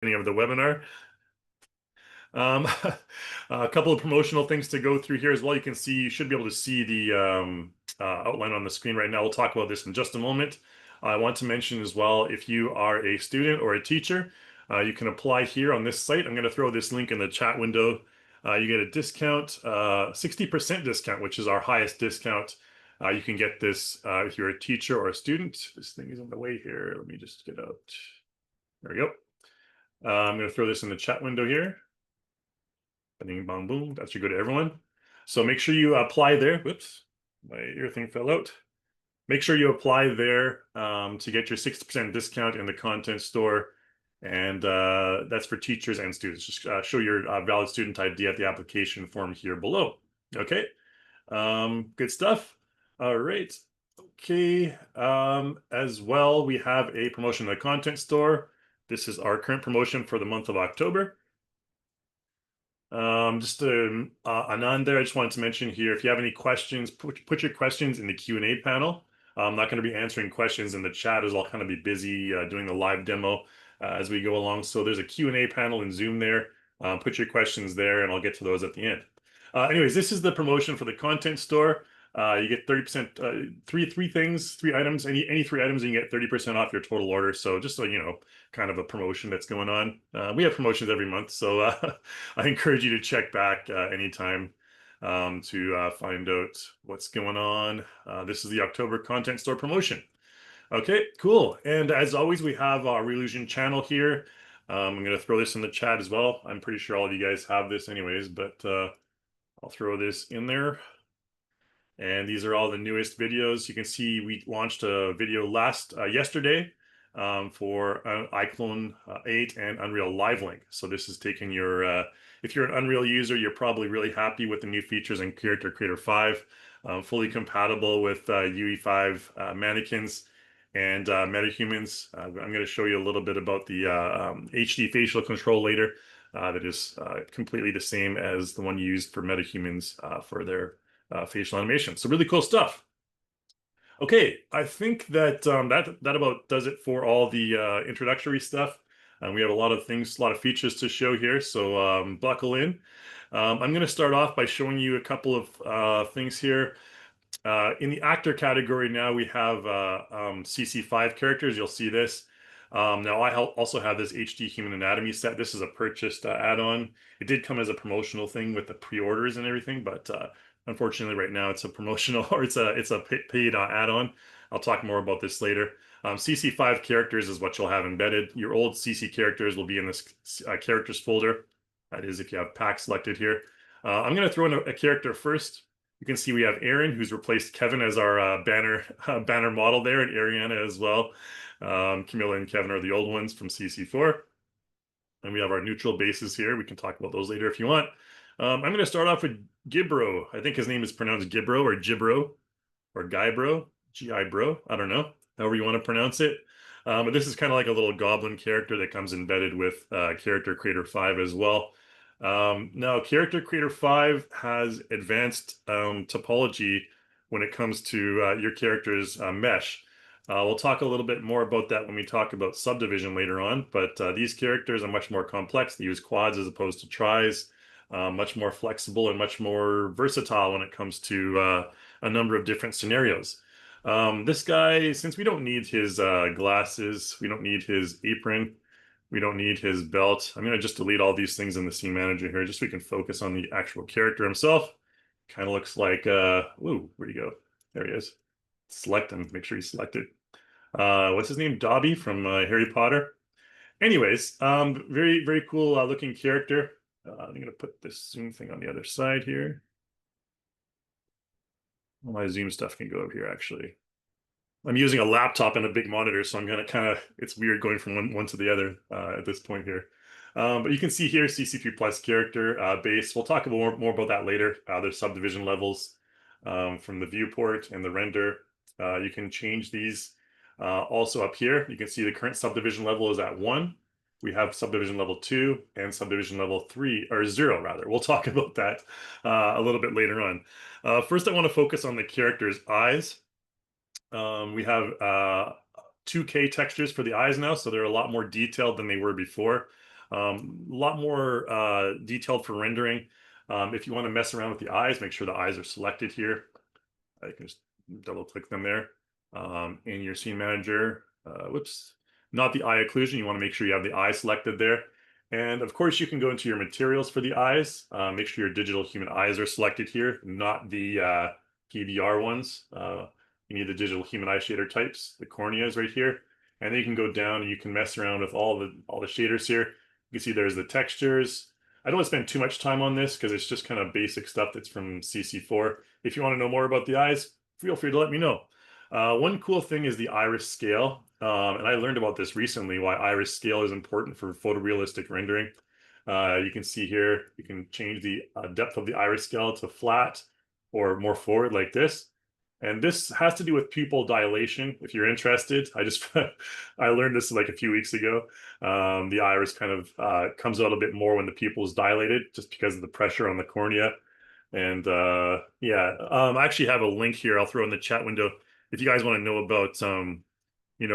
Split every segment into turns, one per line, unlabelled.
beginning of the webinar. Um, a couple of promotional things to go through here as well. You should be able to see the outline on the screen right now. We'll talk about this in just a moment. I want to mention as well, if you are a student or a teacher, you can apply here on this site. I'm going to throw this link in the chat window. You get a discount, 60% discount, which is our highest discount. You can get this if you're a teacher or a student. This thing is on the way here. Let me just get out. There we go. I'm going to throw this in the chat window here. Bing, bong, boom. That should go to everyone. So make sure you apply there. Whoops, my ear thing fell out. Make sure you apply there to get your 60% discount in the content store. And that's for teachers and students. Just show your valid student ID at the application form here below. Okay, good stuff. All right. Okay, as well, we have a promotion in the content store. This is our current promotion for the month of October. Anand there, I just wanted to mention here, if you have any questions, put your questions in the Q&A panel. I'm not going to be answering questions in the chat as I'll kind of be busy doing the live demo as we go along. So there's a Q&A panel in Zoom there. Put your questions there and I'll get to those at the end. Anyways, this is the promotion for the content store. You get 30%, three items, any three items, and you get 30% off your total order. So just so you know, kind of a promotion that's going on. We have promotions every month, so I encourage you to check back anytime to find out what's going on. This is the October content store promotion. Okay, cool. And as always, we have our Relusion channel here. I'm going to throw this in the chat as well. I'm pretty sure all of you guys have this anyways, but I'll throw this in there. And these are all the newest videos. You can see we launched a video yesterday for iClone 8 and Unreal Live Link. So this is taking your, if you're an Unreal user, you're probably really happy with the new features in Character Creator 5, fully compatible with UE5 mannequins and metahumans. I'm going to show you a little bit about the HD facial control later. That is completely the same as the one used for metahumans for their facial animation. So really cool stuff. Okay, I think that that about does it for all the introductory stuff. We have a lot of things, a lot of features to show here, so buckle in. I'm going to start off by showing you a couple of things here. In the actor category now, we have CC5 characters. You'll see this. Now, I also have this HD Human Anatomy set. This is a purchased add-on. It did come as a promotional thing with the pre-orders and everything, but unfortunately, right now it's a promotional or it's a paid add-on. I'll talk more about this later. CC5 characters is what you'll have embedded. Your old CC characters will be in this characters folder. That is if you have pack selected here. I'm going to throw in a character first. You can see we have Aaron, who's replaced Kevin as our banner model there, and Ariana as well. Camilla and Kevin are the old ones from CC4. And we have our neutral bases here. We can talk about those later if you want. I'm going to start off with Gibro. I think his name is pronounced Gibro or Gibro or Guybro, G-I-Bro. I don't know, however you want to pronounce it. But this is kind of like a little goblin character that comes embedded with Character Creator 5 as well. Now, Character Creator 5 has advanced topology when it comes to your character's mesh. We'll talk a little bit more about that when we talk about Subdivision later on, but these characters are much more complex. They use quads as opposed to tris, much more flexible and much more versatile when it comes to a number of different scenarios. This guy, since we don't need his glasses, we don't need his apron, we don't need his belt. I'm going to just delete all these things in the scene manager here just so we can focus on the actual character himself. Kind of looks like, ooh, where'd he go? There he is. Select him, make sure he's selected. What's his name? Dobby from Harry Potter. Anyways, very, very cool looking character. I'm going to put this zoom thing on the other side here. All my zoom stuff can go over here, actually. I'm using a laptop and a big monitor, so I'm going to kind of, it's weird going from one to the other at this point here. But you can see here, CC3 plus character base. We'll talk more about that later. There's subdivision levels from the viewport and the render. You can change these. Also up here, you can see the current subdivision level is at 1. We have subdivision level 2 and subdivision level 3, or 0 rather. We'll talk about that a little bit later on. First, I want to focus on the character's eyes. We have 2K textures for the eyes now, so they're a lot more detailed than they were before. A lot more detailed for rendering. If you want to mess around with the eyes, make sure the eyes are selected here. I can just double click them there. In your scene manager, whoops, not the eye occlusion. You want to make sure you have the eye selected there. And of course, you can go into your materials for the eyes. Make sure your digital human eyes are selected here, not the PBR ones. You need the digital human eye shader types. The cornea is right here. And then you can go down and you can mess around with all the shaders here. You can see there's the textures. I don't want to spend too much time on this because it's just kind of basic stuff that's from CC4. If you want to know more about the eyes, feel free to let me know. One cool thing is the iris scale. And I learned about this recently, why iris scale is important for photorealistic rendering. You can see here, you can change the depth of the iris scale to flat or more forward like this. And this has to do with pupil dilation. If you're interested, I learned this like a few weeks ago. The iris kind of comes out a bit more when the pupil is dilated, just because of the pressure on the cornea. And yeah, I actually have a link here. I'll throw in the chat window if you guys want to know about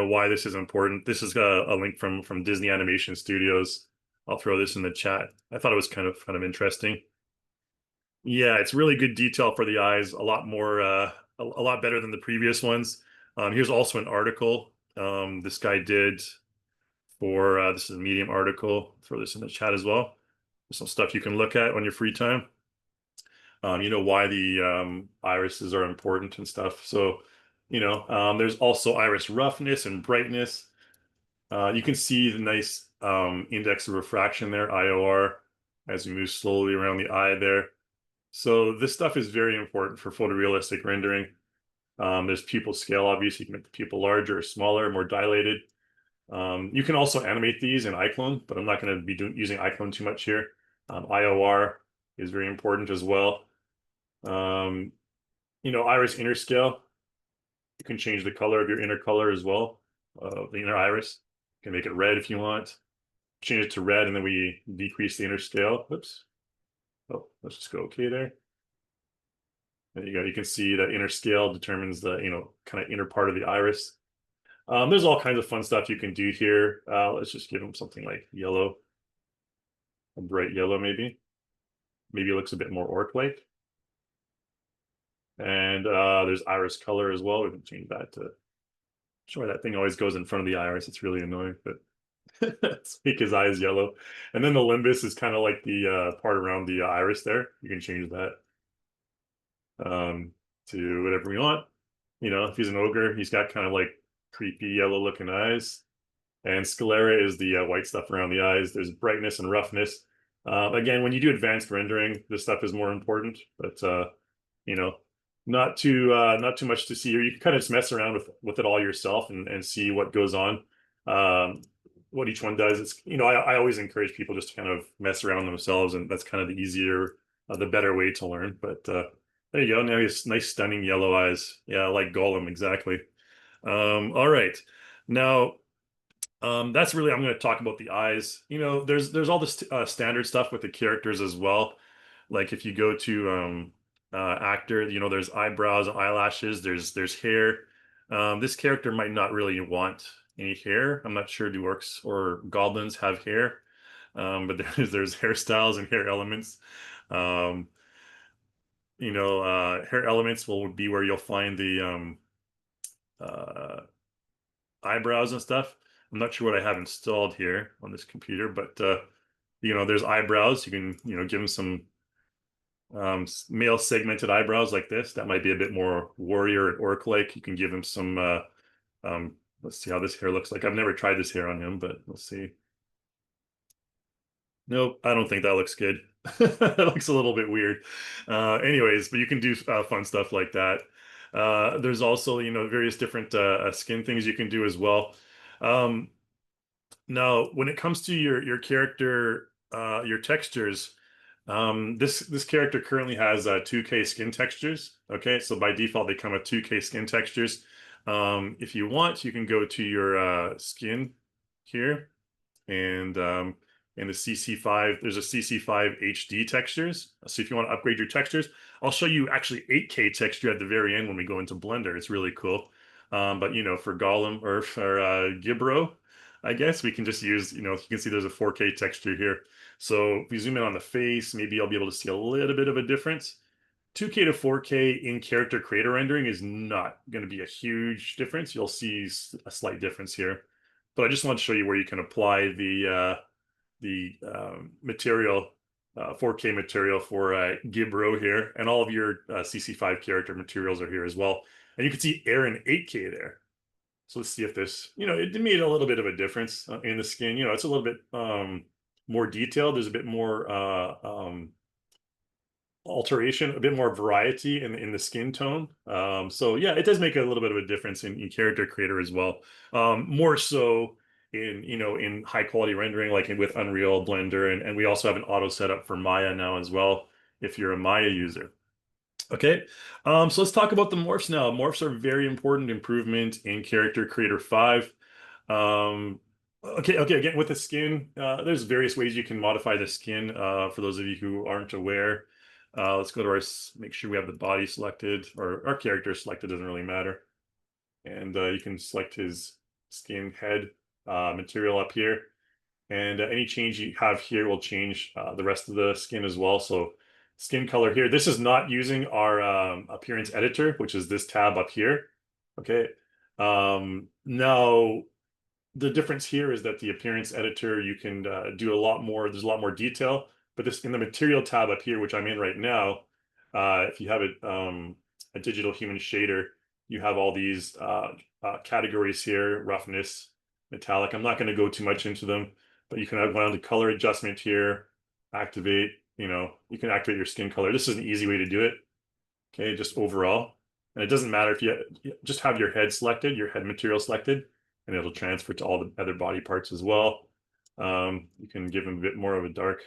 why this is important. This is a link from Disney Animation Studios. I'll throw this in the chat. I thought it was kind of interesting. Yeah, it's really good detail for the eyes. A lot more, a lot better than the previous ones. Here's also an article this guy did for this is a Medium article. Throw this in the chat as well. There's some stuff you can look at on your free time. Why the irises are important and stuff. So, there's also iris roughness and brightness. You can see the nice index of refraction there, IOR, as you move slowly around the eye there. So this stuff is very important for photorealistic rendering. There's pupil scale, obviously. You can make the pupil larger or smaller, more dilated. You can also animate these in iClone, but I'm not going to be using iClone too much here. IOR is very important as well. Iris inner scale. You can change the color of your inner color as well, the inner iris. You can make it red if you want. Change it to red, and then we decrease the inner scale. Oops. Oh, let's just go okay there. There you go. You can see that inner scale determines the, kind of inner part of the iris. There's all kinds of fun stuff you can do here. Let's just give them something like yellow, a bright yellow maybe. Maybe it looks a bit more orc-like. And there's iris color as well. We can change that to sure that thing always goes in front of the iris. It's really annoying, but let's make his eyes yellow. And then the limbus is kind of like the part around the iris there. You can change that to whatever we want. If he's an ogre, he's got kind of like creepy yellow looking eyes. And sclera is the white stuff around the eyes. There's brightness and roughness. Again, when you do advanced rendering, this stuff is more important, but not too much to see here. You can kind of just mess around with it all yourself and see what goes on. What each one does. It's I always encourage people just to kind of mess around themselves, and that's kind of the easier, the better way to learn. But there you go. Now he has nice, stunning yellow eyes. Yeah, like Gollum, exactly. All right. Now, that's really, I'm going to talk about the eyes. There's all this standard stuff with the characters as well. Like if you go to actor, there's eyebrows, eyelashes, there's hair. This character might not really want any hair. I'm not sure do orcs or goblins have hair, but there's hairstyles and hair elements. Um, hair elements will be where you'll find the uh, eyebrows and stuff. I'm not sure what I have installed here on this computer, but there's eyebrows. You can give them some male segmented eyebrows like this. That might be a bit more warrior and orc-like. You can give him some let's see how this hair looks like. I've never tried this hair on him, but let's see. Nope, I don't think that looks good. That looks a little bit weird. Anyways, but you can do fun stuff like that. There's also, various different skin things you can do as well. Now, when it comes to your character, your textures, this character currently has 2K skin textures. Okay, so by default they come with 2K skin textures. If you want, you can go to your skin here, and in the CC5, there's a CC5 HD textures. So if you want to upgrade your textures, I'll show you actually 8K texture at the very end when we go into Blender. It's really cool. But for Gollum or for Gibro, I guess we can just use, you can see there's a 4K texture here. So if we zoom in on the face, maybe I'll be able to see a little bit of a difference. 2K to 4K in character creator rendering is not going to be a huge difference. You'll see a slight difference here. But I just want to show you where you can apply the material, 4K material for Gibro here, and all of your CC5 character materials are here as well. And you can see Aaron 8K there. So let's see if this, it made a little bit of a difference in the skin. It's a little bit more detailed. There's a bit more alteration, a bit more variety in the skin tone. So yeah, it does make a little bit of a difference in character creator as well. More so in high quality rendering, like with Unreal, Blender, and we also have an auto setup for Maya now as well, if you're a Maya user. Okay, so let's talk about the morphs now. Morphs are very important improvement in Character Creator 5. Okay, again, with the skin, there's various ways you can modify the skin, for those of you who aren't aware. Let's go to make sure we have the body selected, or our character selected, doesn't really matter. And you can select his skin head material up here. And any change you have here will change the rest of the skin as well. So skin color here, this is not using our appearance editor, which is this tab up here. Okay. Now, the difference here is that the appearance editor, you can do a lot more. There's a lot more detail. But this in the material tab up here, which I'm in right now, if you have a digital human shader, you have all these categories here: roughness, metallic. I'm not going to go too much into them, but you can have one on the color adjustment here, activate, you can activate your skin color. This is an easy way to do it. Okay, just overall. And it doesn't matter if you just have your head selected, your head material selected, and it'll transfer to all the other body parts as well. You can give them a bit more of a dark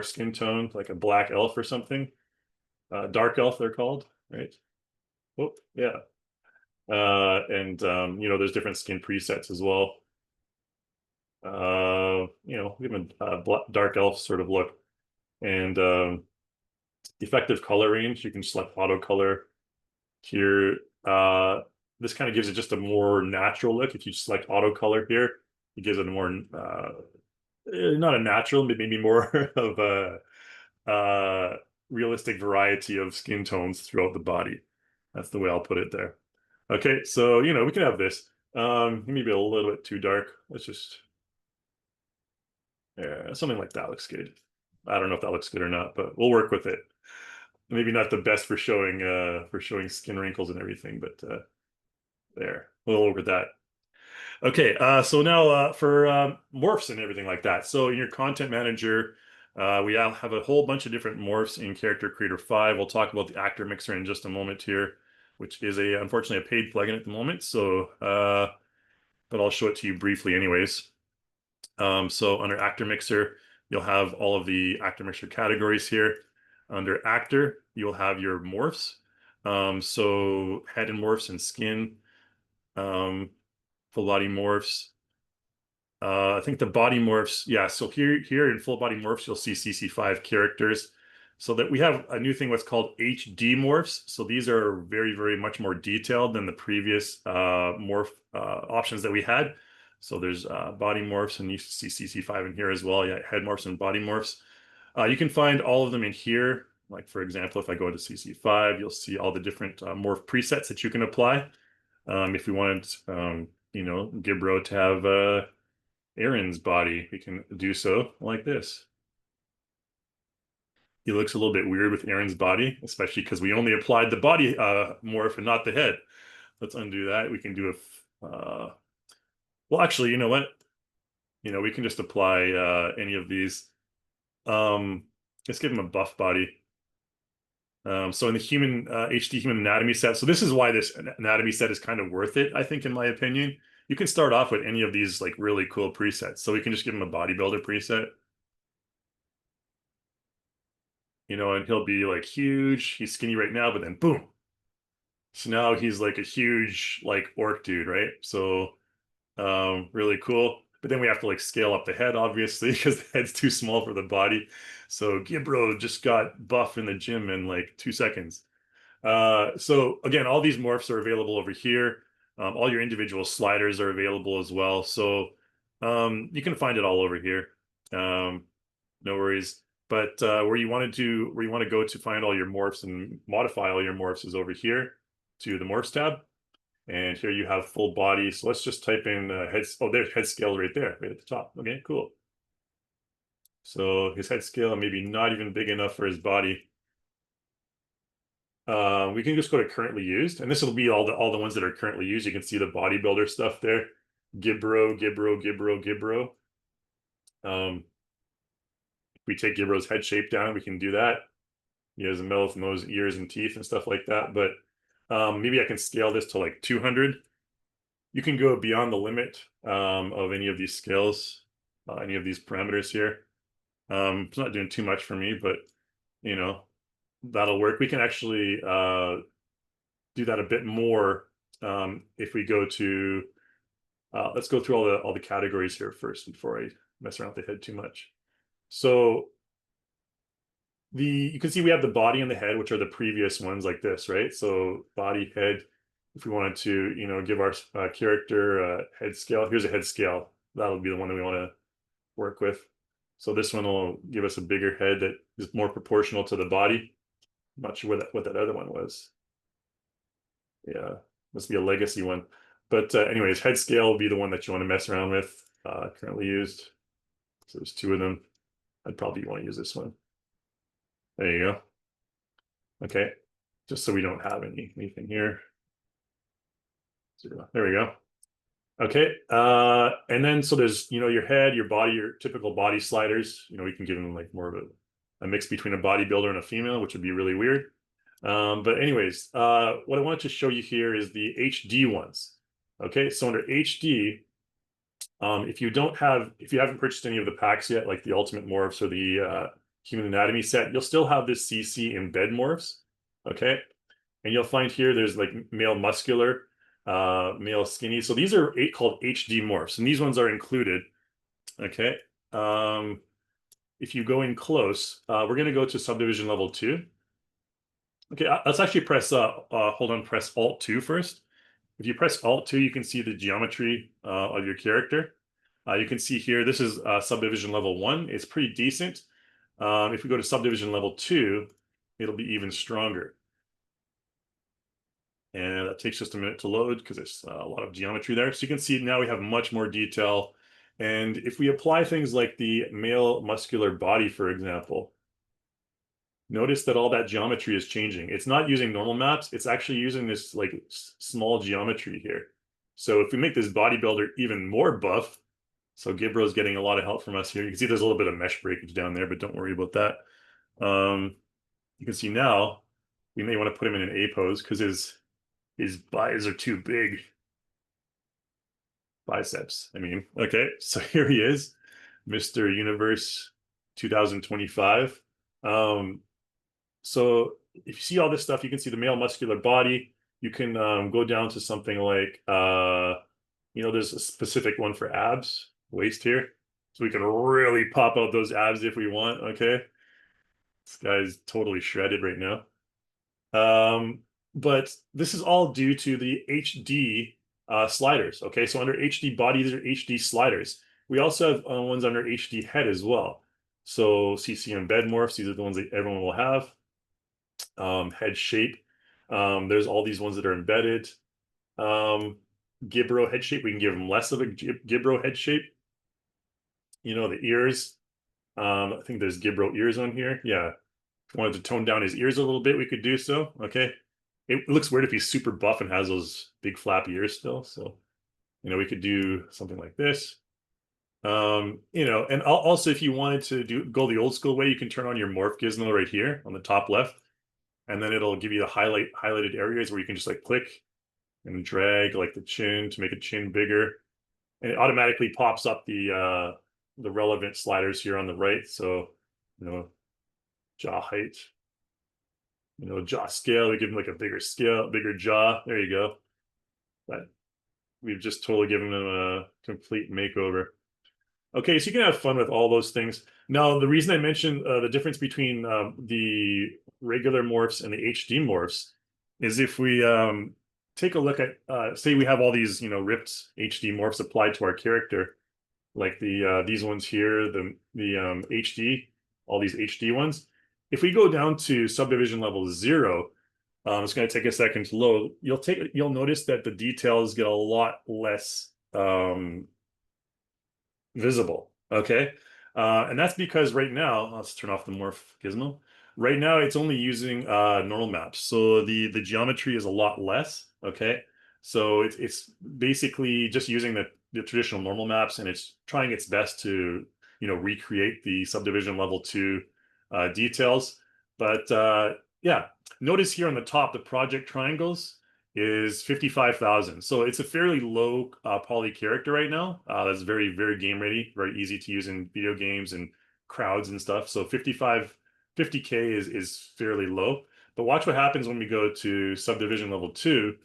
skin tone, like a black elf or something. Dark elf, they're called, right? Oh, yeah. And there's different skin presets as well. Give them a dark elf sort of look. And effective color range, you can select auto color here. This kind of gives it just a more natural look. If you select auto color here, it gives it a more not a natural, but maybe more of a realistic variety of skin tones throughout the body. That's the way I'll put it there. Okay, so we can have this. Maybe a little bit too dark. Let's just, yeah, something like that looks good. I don't know if that looks good or not, but we'll work with it. Maybe not the best for showing skin wrinkles and everything, but there, we'll work with that. Okay, so now for morphs and everything like that. So in your content manager, we have a whole bunch of different morphs in Character Creator 5. We'll talk about the actor mixer in just a moment here, which is unfortunately a paid plugin at the moment. So, but I'll show it to you briefly anyways. So under actor mixer, you'll have all of the actor mixer categories here. Under actor, you'll have your morphs. So head and morphs and skin, full body morphs. I think the body morphs, yeah. So here in full body morphs, you'll see CC5 characters. So that we have a new thing, what's called HD morphs. So these are very, very much more detailed than the previous morph options that we had. So there's body morphs, and you see CC5 in here as well. Yeah, head morphs and body morphs. You can find all of them in here. Like for example, if I go to CC5, you'll see all the different morph presets that you can apply. If we wanted, Gibro to have Aaron's body, we can do so like this. He looks a little bit weird with Aaron's body, especially because we only applied the body morph and not the head. Let's undo that. We can do well, actually, you know what? We can just apply any of these. Let's give him a buff body. So in the human HD human anatomy set, so this is why this anatomy set is kind of worth it, I think, in my opinion. You can start off with any of these like really cool presets. So we can just give him a bodybuilder preset. And he'll be like huge. He's skinny right now, but then boom. So now he's like a huge like orc dude, right? So really cool. But then we have to like scale up the head, obviously, because the head's too small for the body. So Gibro just got buff in the gym in like 2 seconds. So again, all these morphs are available over here. All your individual sliders are available as well. So You can find it all over here. No worries. But where you want to go to find all your morphs and modify all your morphs is over here to the morphs tab. And here you have full body. So let's just type in head. Oh, there's head scale right there, right at the top. Okay, cool. So his head scale maybe not even big enough for his body. We can just go to currently used, and this will be all the ones that are currently used. You can see the bodybuilder stuff there. Gibro, Gibro, Gibro, Gibro. If we take Gibro's head shape down, we can do that. He has a mouth, nose, ears, and teeth and stuff like that. But maybe I can scale this to like 200. You can go beyond the limit of any of these scales, any of these parameters here. It's not doing too much for me, but you know, that'll work. We can actually do that a bit more if we go to let's go through all the categories here first before I mess around with the head too much. So you can see we have the body and the head, which are the previous ones like this, right? So body, head. If we wanted to, give our character a head scale, here's a head scale. That'll be the one that we want to work with. So this one will give us a bigger head that is more proportional to the body. I'm not sure what that other one was. Yeah, must be a legacy one. But anyways, head scale will be the one that you want to mess around with, currently used. So there's two of them. I'd probably want to use this one. There you go. Okay, just so we don't have anything here. There we go. Okay, and then so there's your head, your body, your typical body sliders. We can give them like more of a mix between a bodybuilder and a female, which would be really weird. But anyways, what I wanted to show you here is the HD ones. Okay, so under HD, if you haven't purchased any of the packs yet, like the Ultimate Morphs or the Human Anatomy set, you'll still have this CC embed morphs. Okay, and you'll find here there's like male muscular, male skinny. So these are called HD morphs, and these ones are included. Okay, if you go in close, we're going to go to subdivision level 2. Okay, let's actually press press Alt 2 first. If you press Alt 2, you can see the geometry of your character. You can see here, this is subdivision level 1. It's pretty decent. If we go to subdivision level 2, it'll be even stronger. And that takes just a minute to load because there's a lot of geometry there. So you can see now we have much more detail. And if we apply things like the male muscular body, for example, notice that all that geometry is changing. It's not using normal maps. It's actually using this like small geometry here. So if we make this bodybuilder even more buff, so Gibro's getting a lot of help from us here. You can see there's a little bit of mesh breakage down there, but don't worry about that. You can see now we may want to put him in an A pose because his buys are too big. Biceps, I mean. Okay, so here he is, Mr. Universe 2025. So if you see all this stuff, you can see the male muscular body. You can go down to something like, there's a specific one for abs, waist here. So we can really pop out those abs if we want, okay? This guy's totally shredded right now. But this is all due to the HD sliders, okay? So under HD body, these are HD sliders. We also have ones under HD head as well. So CC embed morphs, these are the ones that everyone will have. Head shape, there's all these ones that are embedded. Gibro head shape, we can give them less of a Gibro head shape. The ears, I think there's Gibro ears on here. Yeah, if we wanted to tone down his ears a little bit, we could do so. Okay, it looks weird if he's super buff and has those big flappy ears still. So we could do something like this. And also if you wanted to go the old school way, you can turn on your morph gizmo right here on the top left, and then it'll give you the highlighted areas where you can just like click and drag like the chin to make a chin bigger, and it automatically pops up the relevant sliders here on the right. So jaw height, jaw scale, we give him like a bigger scale, bigger jaw. There you go. But we've just totally given him a complete makeover. Okay, so you can have fun with all those things. Now, the reason I mentioned the difference between the regular morphs and the HD morphs is if we take a look at, say we have all these, ripped HD morphs applied to our character. like these ones here, the HD, all these HD ones. If we go down to subdivision level 0, it's going to take a second to load. You'll notice that the details get a lot less visible. Okay. And that's because right now, let's turn off the morph gizmo. Right now, it's only using normal maps. So the geometry is a lot less. Okay. So it's basically just using the traditional normal maps, and it's trying its best to, recreate the subdivision level 2 details. But yeah, notice here on the top, the project triangles is 55,000. So it's a fairly low poly character right now. That's very, very game ready, very easy to use in video games and crowds and stuff. So 50K is fairly low. But watch what happens when we go to subdivision level 2.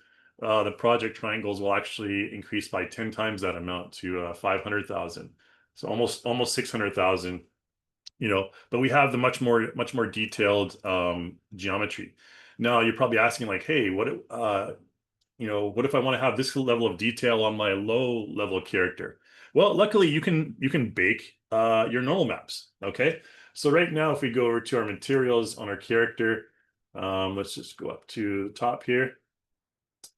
The project triangles will actually increase by 10 times that amount to 500,000. So almost 600,000. But we have the much more detailed geometry. Now you're probably asking like, hey, what if I want to have this level of detail on my low level character? Well, luckily you can bake your normal maps. Okay, so right now if we go over to our materials on our character, let's just go up to the top here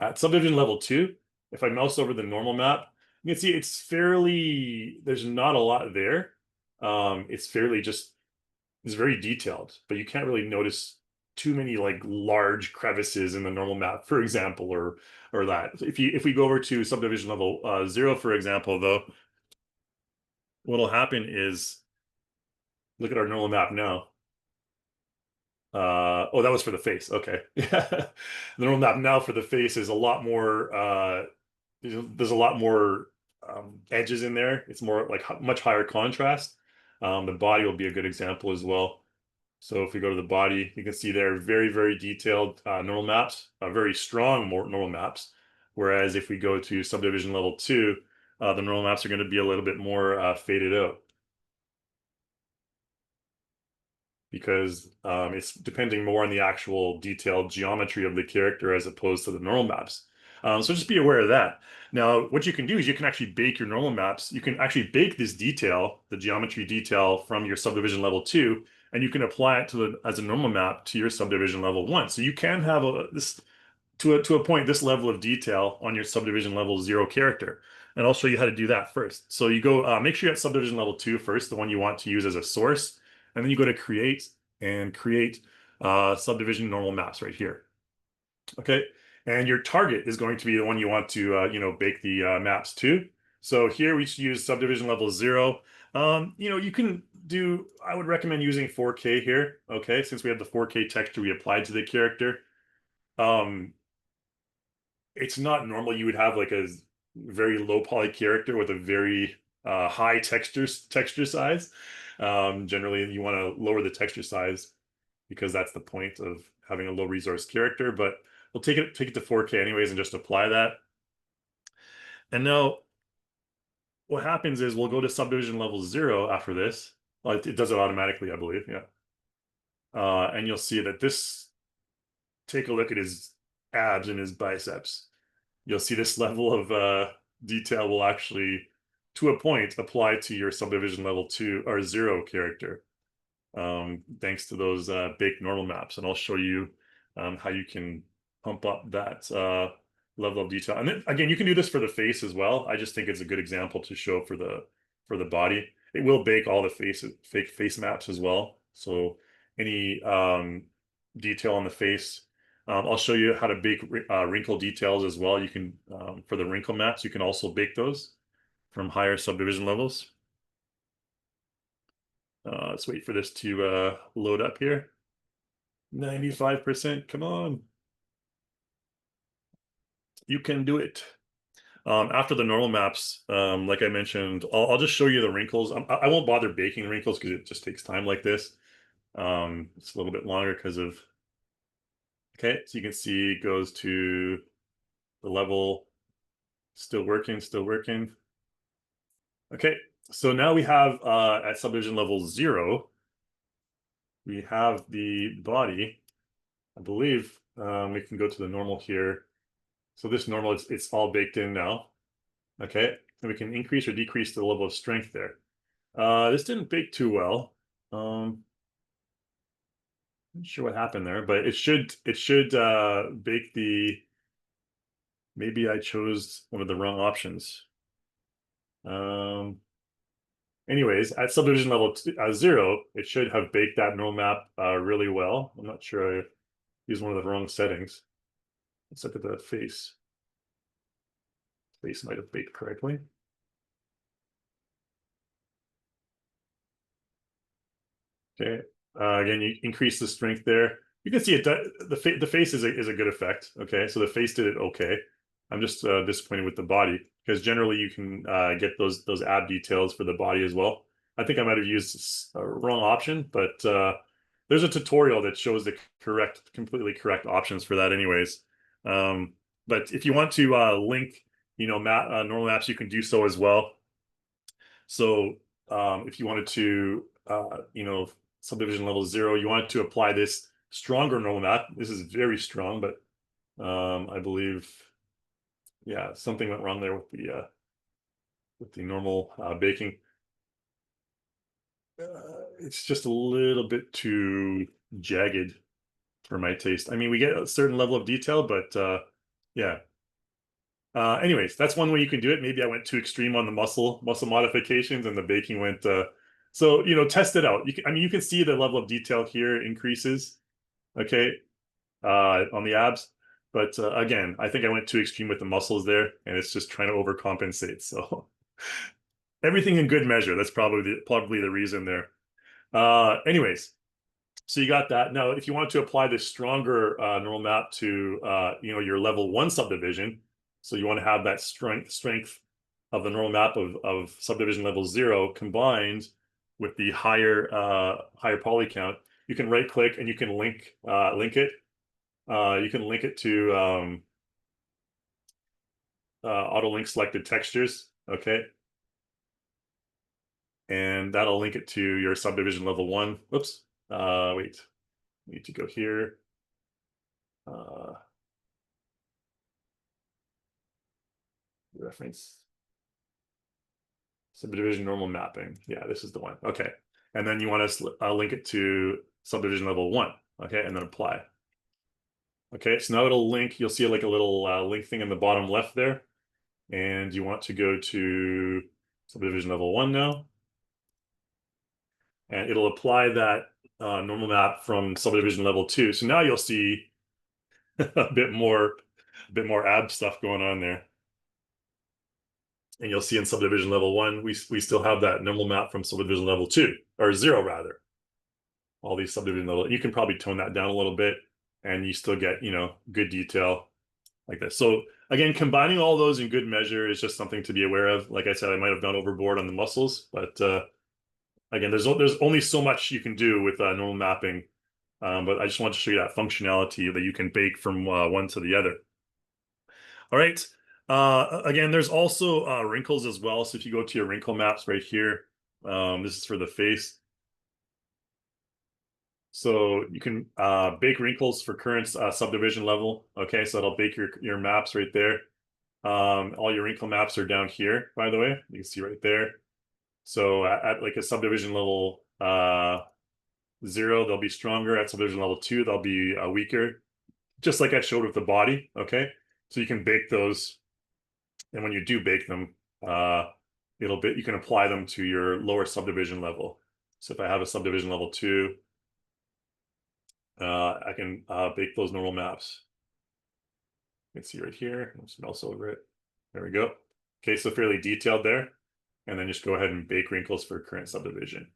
at subdivision level 2. If I mouse over the normal map, you can see there's not a lot there. It's very detailed, but you can't really notice too many like large crevices in the normal map, for example, or that. If we go over to subdivision level 0, for example, though, what'll happen is look at our normal map now. Oh, that was for the face. Okay. The normal map now for the face is a lot more there's a lot more edges in there. It's more like much higher contrast. The body will be a good example as well. So if we go to the body, you can see there very, very detailed normal maps, very strong normal maps. Whereas if we go to subdivision level 2, the normal maps are going to be a little bit more faded out, because it's depending more on the actual detailed geometry of the character as opposed to the normal maps. So just be aware of that. Now, what you can do is you can actually bake your normal maps. You can actually bake this detail, the geometry detail from your subdivision level 2, and you can apply it as a normal map to your subdivision level 1. So you can have this to a point, this level of detail on your subdivision level 0 character. And I'll show you how to do that first. So you go, make sure you have subdivision level 2 first, the one you want to use as a source. And then you go to create and create subdivision normal maps right here. Okay. And your target is going to be the one you want to, bake the maps to. So here we should use subdivision level 0. You can I would recommend using 4K here. Okay. Since we have the 4K texture we applied to the character. It's not normal you would have like a very low poly character with a very high texture size. Generally, you want to lower the texture size because that's the point of having a low resource character. But we'll take it to 4K anyways and just apply that. And now what happens is we'll go to subdivision level 0 after this. Well, it does it automatically, I believe. Yeah. And you'll see that take a look at his abs and his biceps. You'll see this level of detail will actually, to a point, apply to your subdivision level 2 or 0 character, thanks to those baked normal maps. And I'll show you how you can pump up that level of detail. And then, again, you can do this for the face as well. I just think it's a good example to show for the body. It will bake all the fake face maps as well. So any detail on the face. I'll show you how to bake wrinkle details as well. You can, for the wrinkle maps, you can also bake those from higher subdivision levels. Let's wait for this to load up here. 95%, come on. You can do it. After the normal maps, like I mentioned, I'll just show you the wrinkles. I won't bother baking wrinkles because it just takes time like this. It's a little bit longer because of... Okay, so you can see it goes to the level, still working, still working. Okay, so now we have at subdivision level 0, we have the body. I believe we can go to the normal here. So this normal, it's all baked in now. Okay, and we can increase or decrease the level of strength there. This didn't bake too well. Not sure what happened there, but it should bake the. Maybe I chose one of the wrong options. Anyways, at subdivision level 0, it should have baked that neural map really well. I'm not sure I used one of the wrong settings. Let's look at the face. Face might have baked correctly. Okay. Again, you increase the strength there. You can see it. The face is a good effect. Okay, so the face did it okay. I'm just disappointed with the body because generally you can get those ab details for the body as well. I think I might have used a wrong option, but there's a tutorial that shows the completely correct options for that, anyways. But if you want to link, normal maps, you can do so as well. So if you wanted to, subdivision level 0, you wanted to apply this stronger normal map. This is very strong, but I believe, yeah, something went wrong there with the normal baking. It's just a little bit too jagged for my taste. I mean, we get a certain level of detail, but yeah. Anyways, that's one way you can do it. Maybe I went too extreme on the muscle modifications, and the baking went. So test it out. You can see the level of detail here increases. Okay, on the abs, but again, I think I went too extreme with the muscles there, and it's just trying to overcompensate. So everything in good measure. That's probably the reason there. Anyways, so you got that. Now, if you want to apply this stronger neural map to your level 1 subdivision, so you want to have that strength of the neural map of subdivision level 0 combined with the higher poly count, you can right click and you can link it. You can link it to auto link selected textures. Okay. And that'll link it to your subdivision level 1. Whoops. Wait. Need to go here. Reference. Subdivision normal mapping. Yeah, this is the one. Okay. And then you want to link it to subdivision level 1. Okay. And then apply. Okay. So now it'll link. You'll see like a little link thing in the bottom left there. And you want to go to subdivision level 1 now. And it'll apply that normal map from subdivision level 2. So now you'll see a bit more ab stuff going on there. And you'll see in subdivision level 1, we still have that normal map from subdivision level 2, or 0 rather. All these subdivision level, you can probably tone that down a little bit, and you still get good detail like this. So again, combining all those in good measure is just something to be aware of. Like I said, I might have gone overboard on the muscles, but again, there's only so much you can do with normal mapping. But I just want to show you that functionality that you can bake from one to the other. All right. Again, there's also wrinkles as well. So if you go to your wrinkle maps right here, this is for the face. So you can bake wrinkles for current subdivision level. Okay, so it'll bake your maps right there. All your wrinkle maps are down here, by the way. You can see right there. So at like a subdivision level 0, they'll be stronger. At subdivision level 2, they'll be weaker. Just like I showed with the body. Okay, so you can bake those. And when you do bake them, you can apply them to your lower subdivision level. So if I have a subdivision level 2, I can bake those normal maps. You can see right here. I'll just mouse over it. There we go. Okay, so fairly detailed there. And then just go ahead and bake wrinkles for current subdivision.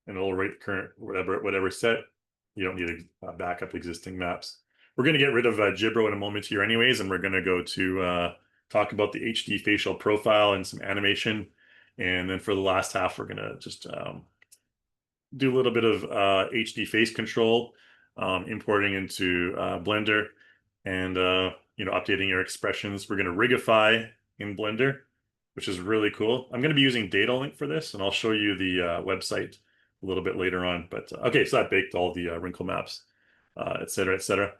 And it'll rate current whatever set. You don't need to back up existing maps. We're going to get rid of Gibro in a moment here anyways, and we're going to go to talk about the HD facial profile and some animation. And then for the last half, we're going to just do a little bit of HD face control, importing into Blender, and updating your expressions. We're going to Rigify in Blender, which is really cool. I'm going to be using data link for this, and I'll show you the website a little bit later on. But okay, so that baked all the wrinkle maps, et cetera, et cetera.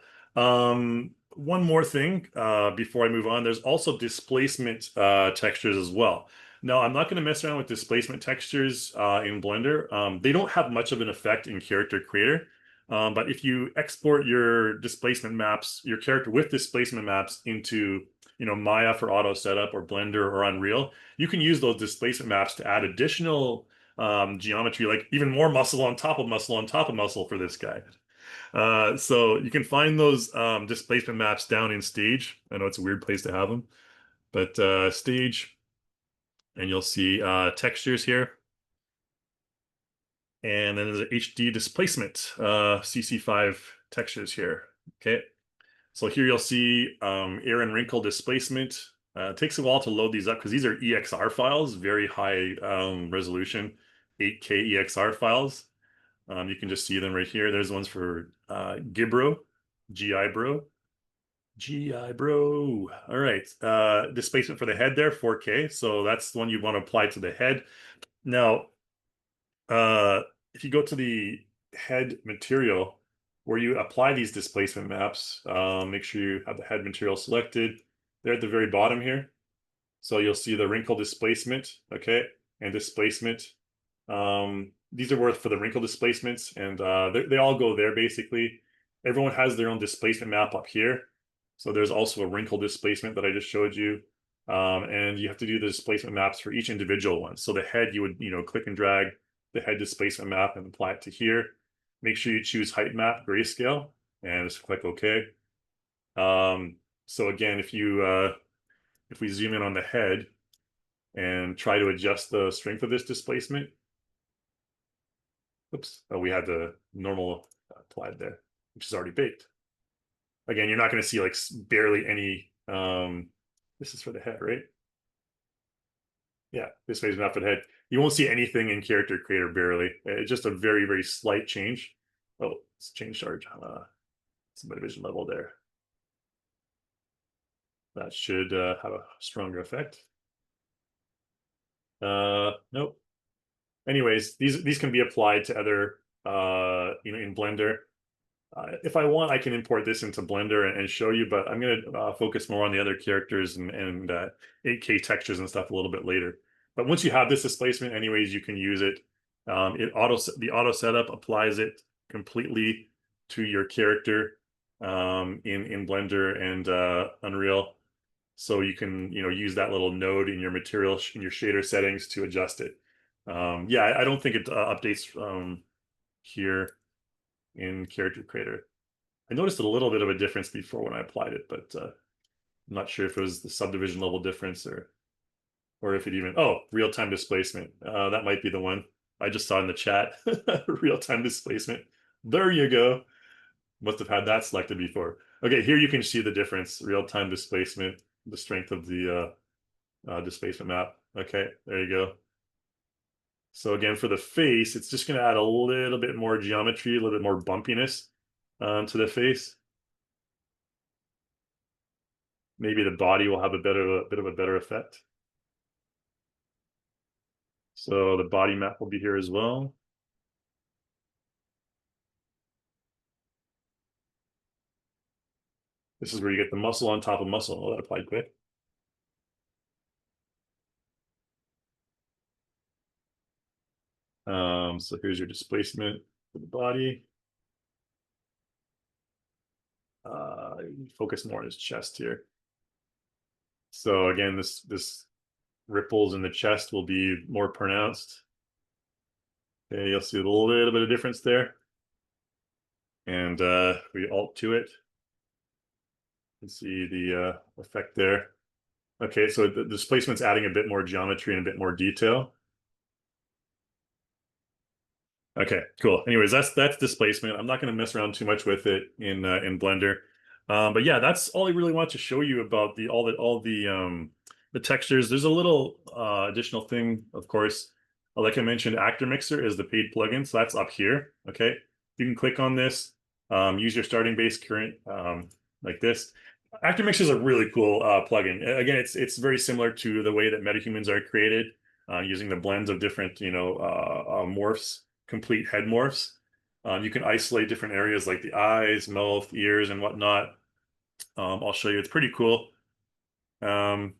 one more thing before I move on. There's also displacement textures as well. Now, I'm not going to mess around with displacement textures in Blender. They don't have much of an effect in Character Creator. But if you export your displacement maps, your character with displacement maps into, Maya for auto setup or Blender or Unreal, you can use those displacement maps to add additional geometry, like even more muscle on top of muscle on top of muscle for this guy. So you can find those displacement maps down in Stage. I know it's a weird place to have them, but Stage, and you'll see textures here. And then there's an HD displacement, CC5 textures here. Okay, so here you'll see air and wrinkle displacement. It takes a while to load these up because these are EXR files, very high resolution, 8K EXR files. You can just see them right here. There's ones for Gibro, GI Bro, GI Bro. All right, displacement for the head there, 4K. So that's the one you want to apply to the head. Now, if you go to the head material where you apply these displacement maps, make sure you have the head material selected. They're at the very bottom here. So you'll see the wrinkle displacement, okay, and displacement. These are worth for the wrinkle displacements, and they all go there basically. Everyone has their own displacement map up here. So there's also a wrinkle displacement that I just showed you. And you have to do the displacement maps for each individual one. So the head, you would, click and drag the head displacement map and apply it to here. Make sure you choose height map grayscale and just click OK. So again, if we zoom in on the head and try to adjust the strength of this displacement, oops, oh, we had the normal applied there, which is already baked. Again, you're not going to see like barely any. This is for the head, right? Yeah, this way is not for the head. You won't see anything in Character Creator barely. It's just a very, very slight change. Oh, it's change charge. Subdivision level there. That should have a stronger effect. Nope. Anyways, these can be applied to other, in Blender. If I want, I can import this into Blender and show you, but I'm going to focus more on the other characters and 8K textures and stuff a little bit later. But once you have this displacement, anyways, you can use it. The auto setup applies it completely to your character in Blender and Unreal. So you can use that little node in your material in your shader settings to adjust it. Yeah, I don't think it updates here in Character Creator. I noticed a little bit of a difference before when I applied it, but I'm not sure if it was the subdivision level difference or if it even, oh, real-time displacement. That might be the one. I just saw in the chat, real-time displacement. There you go. Must have had that selected before. Okay, here you can see the difference, real-time displacement, the strength of the displacement map. Okay, there you go. So again, for the face, it's just going to add a little bit more geometry, a little bit more bumpiness to the face. Maybe the body will have a bit of a better effect. So the body map will be here as well. This is where you get the muscle on top of muscle. Oh, that applied quick. So here's your displacement for the body. Focus more on his chest here. So again, this ripples in the chest will be more pronounced. Okay, you'll see a little bit of difference there. And we alt to it. You can see the effect there. Okay, so the displacement's adding a bit more geometry and a bit more detail. Okay, cool. Anyways, that's displacement. I'm not going to mess around too much with it in Blender. But yeah, that's all I really want to show you about all the textures. There's a little additional thing, of course. Like I mentioned, Actor Mixer is the paid plugin, so that's up here. Okay, you can click on this, use your starting base current like this. Actor Mixer is a really cool plugin. Again, it's very similar to the way that metahumans are created, using the blends of different morphs, complete head morphs. You can isolate different areas like the eyes, mouth, ears, and whatnot. I'll show you. It's pretty cool. Um,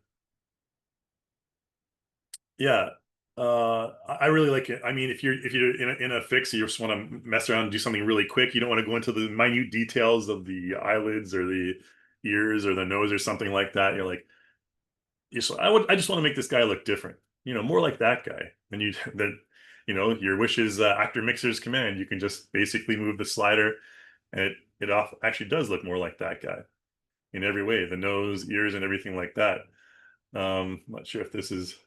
yeah, I really like it. I mean, if you're in a fix, you just want to mess around and do something really quick. You don't want to go into the minute details of the eyelids or the ears or the nose or something like that. You're like, I just want to make this guy look different. More like that guy. And your wish is actor mixer's command. You can just basically move the slider, and it off actually does look more like that guy in every way, the nose, ears, and everything like that. Not sure if this is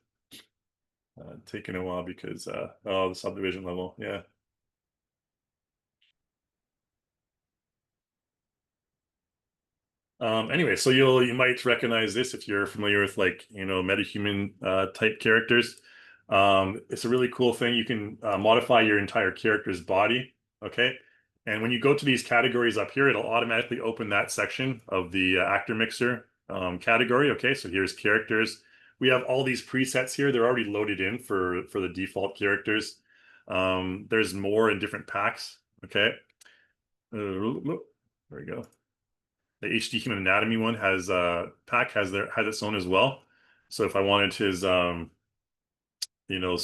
taking a while because oh, the subdivision level, yeah. Anyway, so you might recognize this if you're familiar with like metahuman type characters. It's a really cool thing. You can modify your entire character's body. Okay, and when you go to these categories up here, it'll automatically open that section of the actor mixer category. Okay, so here's characters. We have all these presets here. They're already loaded in for the default characters. There's more in different packs. Okay, there we go. The HD Human Anatomy one has pack has its own as well. So if I wanted his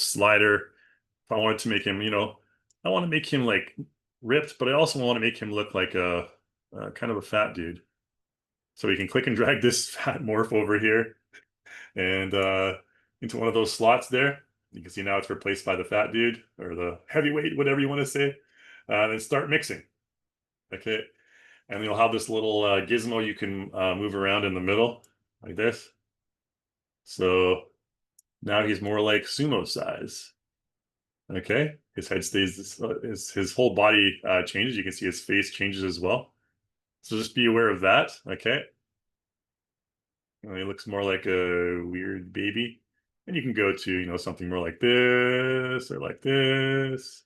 slider, if I wanted to make him, I want to make him like ripped, but I also want to make him look like a kind of a fat dude. So we can click and drag this fat morph over here and into one of those slots there. You can see now it's replaced by the fat dude or the heavyweight, whatever you want to say, and then start mixing. Okay, and you'll have this little gizmo you can move around in the middle like this. So now he's more like sumo size. Okay, his head stays his whole body changes. You can see his face changes as well. So just be aware of that. Okay, and he looks more like a weird baby. And you can go to something more like this or like this.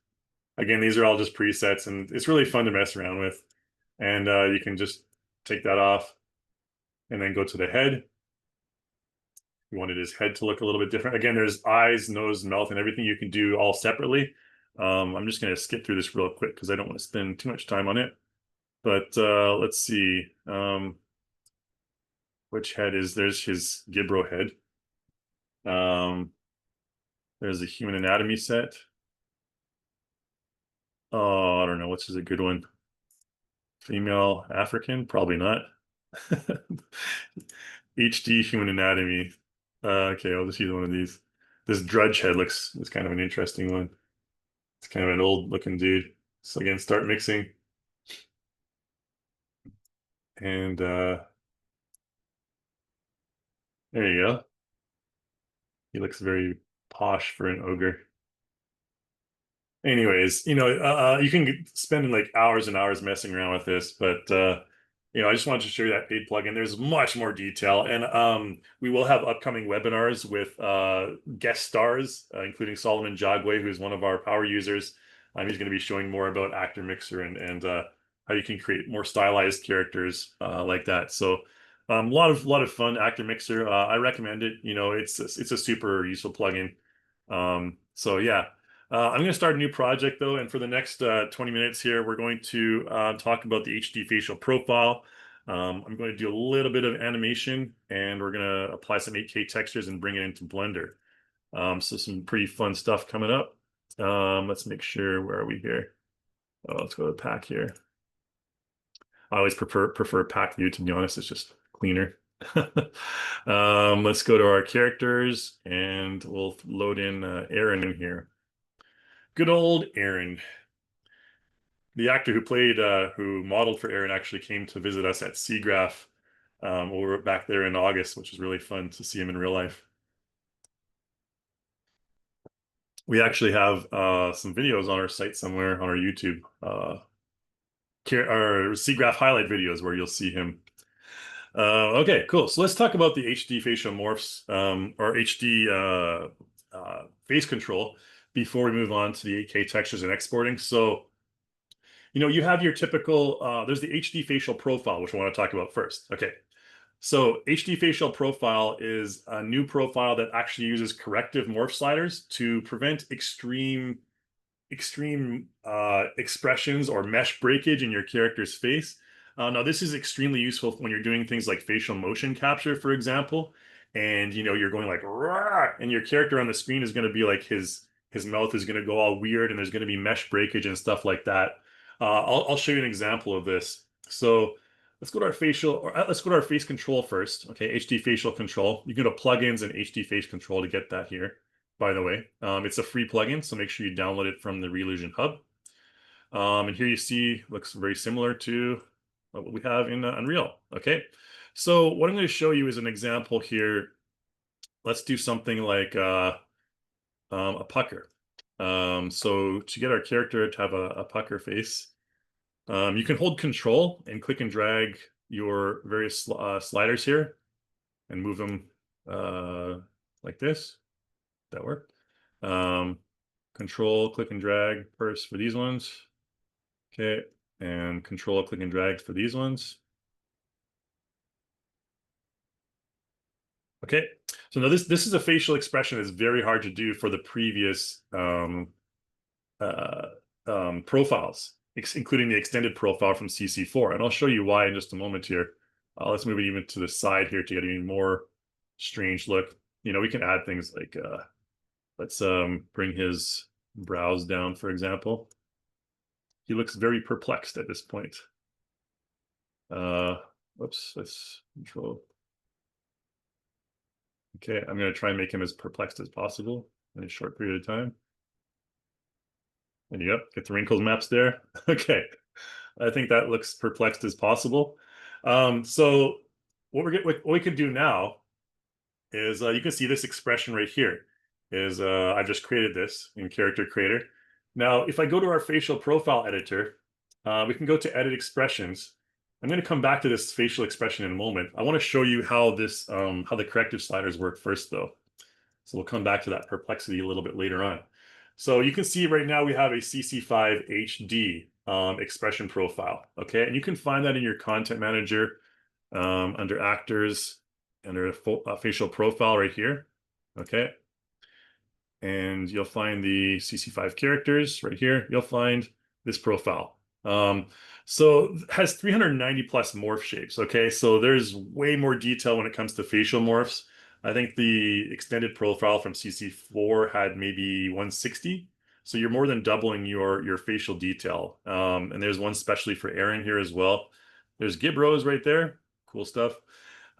Again, these are all just presets, and it's really fun to mess around with. And you can just take that off and then go to the head. You wanted his head to look a little bit different. Again, there's eyes, nose, mouth, and everything you can do all separately. I'm just going to skip through this real quick because I don't want to spend too much time on it. But let's see. Which head is there's his Gibro head. There's a human anatomy set. Oh, I don't know. Which is a good one? Female African? Probably not. HD human anatomy. Okay, I'll just use one of these. This Drudge head is kind of an interesting one. It's kind of an old looking dude. So again, start mixing. And there you go. He looks very posh for an ogre. Anyways, you can spend like hours and hours messing around with this, but I just wanted to show you that paid plugin. There's much more detail, and we will have upcoming webinars with guest stars, including Solomon Jagwe, who's one of our power users. He's going to be showing more about Actor Mixer and how you can create more stylized characters like that. So, a lot of fun. Actor Mixer. I recommend it. It's a super useful plugin. So yeah. I'm going to start a new project though, and for the next 20 minutes here, we're going to talk about the HD facial profile. I'm going to do a little bit of animation, and we're going to apply some 8K textures and bring it into Blender. So some pretty fun stuff coming up. Let's make sure, where are we here? Oh, let's go to pack here. I always prefer pack view, to be honest. It's just cleaner. Let's go to our characters, and we'll load in Aaron in here. Good old Aaron. The actor who modeled for Aaron actually came to visit us at SIGGRAPH over back there in August, which was really fun to see him in real life. We actually have some videos on our site somewhere on our YouTube, our SIGGRAPH highlight videos where you'll see him. Okay, cool. So let's talk about the HD facial morphs or HD face control before we move on to the 8K textures and exporting. So you have your typical, there's the HD facial profile, which I want to talk about first. Okay. So HD facial profile is a new profile that actually uses corrective morph sliders to prevent extreme expressions or mesh breakage in your character's face. Now, this is extremely useful when you're doing things like facial motion capture, for example, and you're going like "Rah!" and your character on the screen is going to be like his mouth is going to go all weird, and there's going to be mesh breakage and stuff like that. I'll show you an example of this. So let's go to our facial, or let's go to our face control first. Okay, HD facial control. You can go to plugins and HD face control to get that here. By the way, it's a free plugin, so make sure you download it from the Reillusion Hub. And here you see looks very similar to what we have in Unreal. Okay, so what I'm going to show you is an example here. Let's do something like a pucker. So to get our character to have a pucker face, you can hold Control and click and drag your various sliders here and move them like this. That work? Control, click and drag first for these ones. Okay, and Control, click and drag for these ones. Okay, so now this is a facial expression that's very hard to do for the previous profiles, including the extended profile from CC4, and I'll show you why in just a moment here. Let's move it even to the side here to get an even more strange look. We can add things like let's bring his brows down, for example. He looks very perplexed at this point. Whoops, let's control. Okay, I'm going to try and make him as perplexed as possible in a short period of time. And yep, get the wrinkles maps there. Okay, I think that looks perplexed as possible. So what we can do now is you can see this expression right here. I've just created this in Character Creator. Now, if I go to our facial profile editor, we can go to Edit Expressions. I'm going to come back to this facial expression in a moment. I want to show you how this how the corrective sliders work first, though. So we'll come back to that perplexity a little bit later on. So you can see right now we have a CC5 HD expression profile. Okay, and you can find that in your content manager under actors, under facial profile right here. Okay, and you'll find the CC5 characters right here. You'll find this profile. So it has 390 plus morph shapes. Okay, so there's way more detail when it comes to facial morphs. I think the extended profile from CC4 had maybe 160. So you're more than doubling your facial detail. And there's one specially for Aaron here as well. There's Gibros right there. Cool stuff.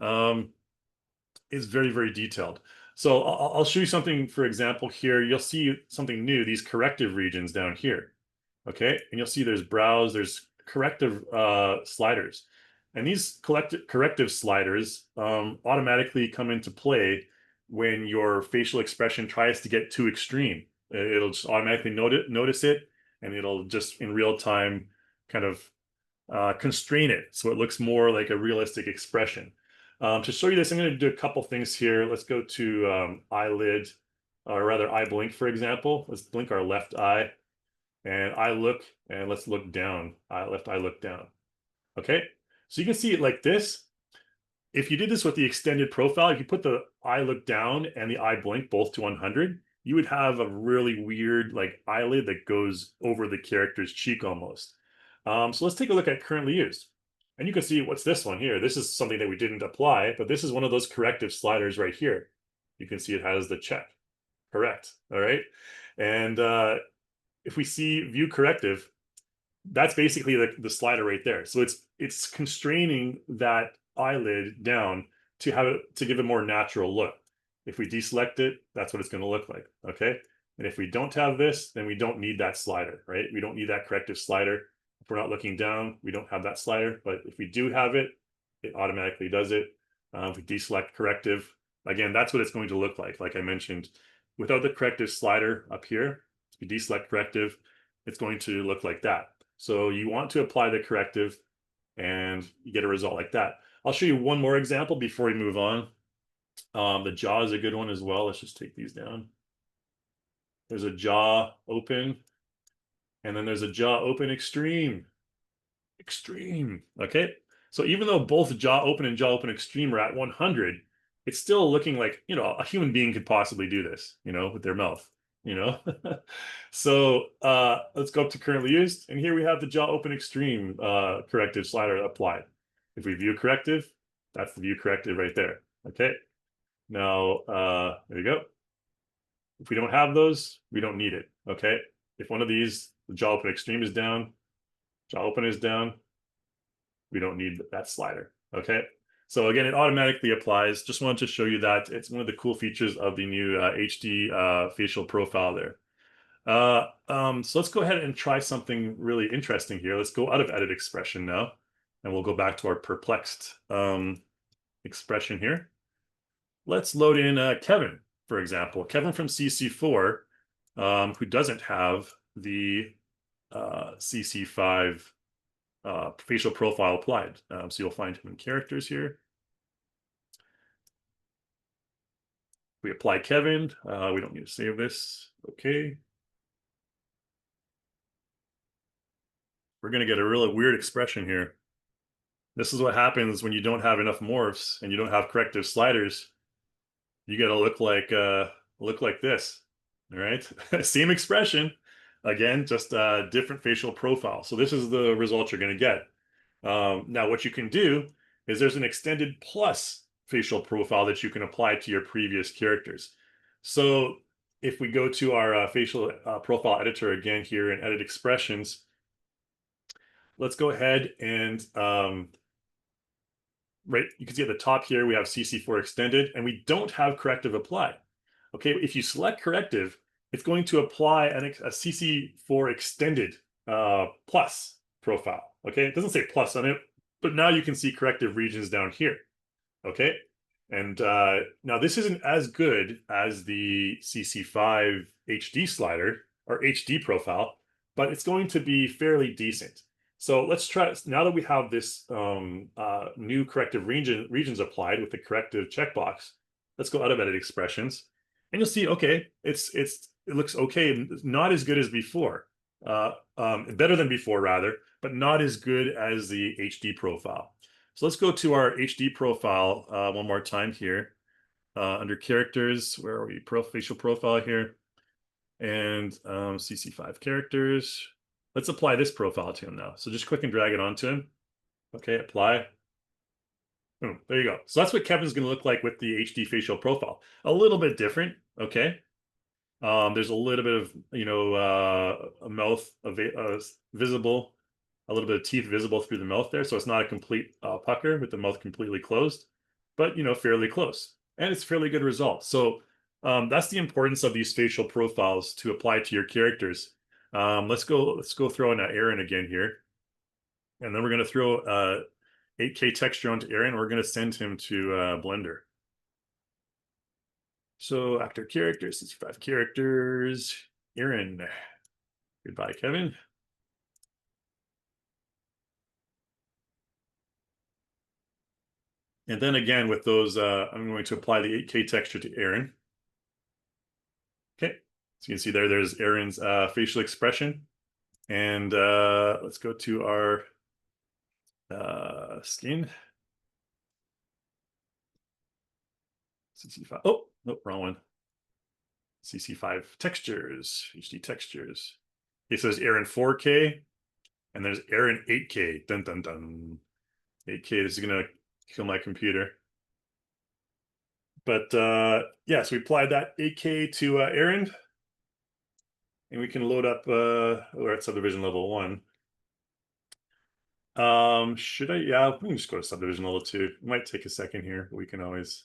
It's very, very detailed. So I'll show you something, for example, here. You'll see something new, these corrective regions down here. Okay, and you'll see there's brows, there's corrective sliders. And these corrective sliders automatically come into play when your facial expression tries to get too extreme. It'll just automatically notice it, and it'll just in real time kind of constrain it so it looks more like a realistic expression. To show you this, I'm going to do a couple things here. Let's go to eyelid, or rather eye blink, for example. Let's blink our left eye, and eye look, and let's look down. Left eye look down. Okay, so you can see it like this. If you did this with the extended profile, if you put the eye look down and the eye blink both to 100, you would have a really weird like eyelid that goes over the character's cheek almost. So let's take a look at currently used. And you can see what's this one here. This is something that we didn't apply, but this is one of those corrective sliders right here. You can see it has the check. Correct. All right. And if we see view corrective, that's basically the slider right there. So it's constraining that eyelid down to give a more natural look. If we deselect it, that's what it's going to look like. Okay. And if we don't have this, then we don't need that slider, right? We don't need that corrective slider. If we're not looking down, we don't have that slider. But if we do have it, it automatically does it. If we deselect corrective, again, that's what it's going to look like. Like I mentioned, without the corrective slider up here, if we deselect corrective, it's going to look like that. So you want to apply the corrective and you get a result like that. I'll show you one more example before we move on. The jaw is a good one as well. Let's just take these down. There's a jaw open, and then there's a jaw open extreme. Extreme. Okay. So even though both jaw open and jaw open extreme are at 100, it's still looking like, a human being could possibly do this, with their mouth. you know. So let's go up to currently used, and here we have the jaw open extreme corrective slider applied. If we view corrective, that's the view corrective right there. Okay, now there you go. If we don't have those, we don't need it. Okay, if one of these, the jaw open extreme is down, jaw open is down, we don't need that slider. Okay, so again, it automatically applies. Just wanted to show you that it's one of the cool features of the new HD facial profile there. So let's go ahead and try something really interesting here. Let's go out of edit expression now, and we'll go back to our perplexed expression here. Let's load in Kevin, for example. Kevin from CC4, who doesn't have the CC5 facial profile applied. So you'll find him in characters here. We apply Kevin. We don't need to save this. Okay. We're going to get a really weird expression here. This is what happens when you don't have enough morphs and you don't have corrective sliders. You got to look like this. All right. Same expression. Again, just a different facial profile. So this is the result you're going to get. Now, what you can do is there's an extended plus facial profile that you can apply to your previous characters. So if we go to our facial profile editor again here and edit expressions, let's go ahead and right, you can see at the top here, we have CC4 extended, and we don't have corrective applied. Okay, if you select corrective, it's going to apply a CC4 extended plus profile. Okay, it doesn't say plus on it, but now you can see corrective regions down here. Okay, and now this isn't as good as the CC5 HD slider or HD profile, but it's going to be fairly decent. So let's try, now that we have this new corrective regions applied with the corrective checkbox, let's go out of edit expressions, and you'll see, okay, it looks okay, not as good as before, better than before rather, but not as good as the HD profile. So let's go to our HD profile one more time here. Under characters, where are we? Facial profile here. And CC5 characters. Let's apply this profile to him now. So just click and drag it onto him. Okay, apply. Boom, there you go. So that's what Kevin's going to look like with the HD facial profile. A little bit different, okay? There's a little bit of, a mouth visible, a little bit of teeth visible through the mouth there. So it's not a complete pucker with the mouth completely closed, but, fairly close. And it's a fairly good result. So that's the importance of these facial profiles to apply to your characters. Let's go throw in Aaron again here. And then we're going to throw 8K texture onto Aaron. We're going to send him to Blender. So actor characters, 65 characters, Aaron. Goodbye, Kevin. And then again, with those, I'm going to apply the 8K texture to Aaron. Okay, so you can see there's Aaron's facial expression. And let's go to our skin. CC5. Oh, nope, wrong one. CC5 textures, HD textures. Okay, so there's Aaron 4K, and there's Aaron 8K. Dun dun dun. 8K. This is gonna kill my computer. But yeah, so we applied that 8K to Aaron, and we can load up. We're at subdivision level 1. Should I? Yeah, we can just go to subdivision level 2. It might take a second here, but we can always.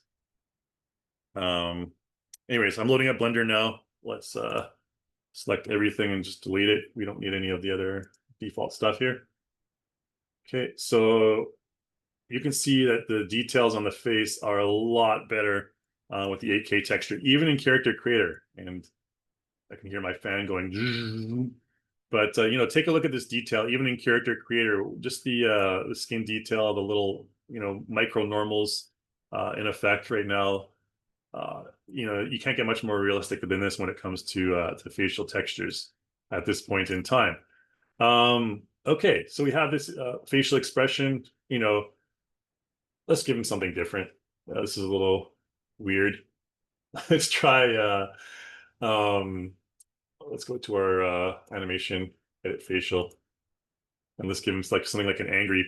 Anyways, I'm loading up Blender now. Let's select everything and just delete it. We don't need any of the other default stuff here. Okay, so you can see that the details on the face are a lot better with the 8K texture, even in Character Creator. And I can hear my fan going. But take a look at this detail, even in Character Creator. Just the skin detail, the little micro normals in effect right now. You can't get much more realistic than this when it comes to facial textures at this point in time. Okay, so we have this facial expression. Let's give him something different. This is a little weird. Let's try let's go to our animation, edit facial, and let's give him like something like an angry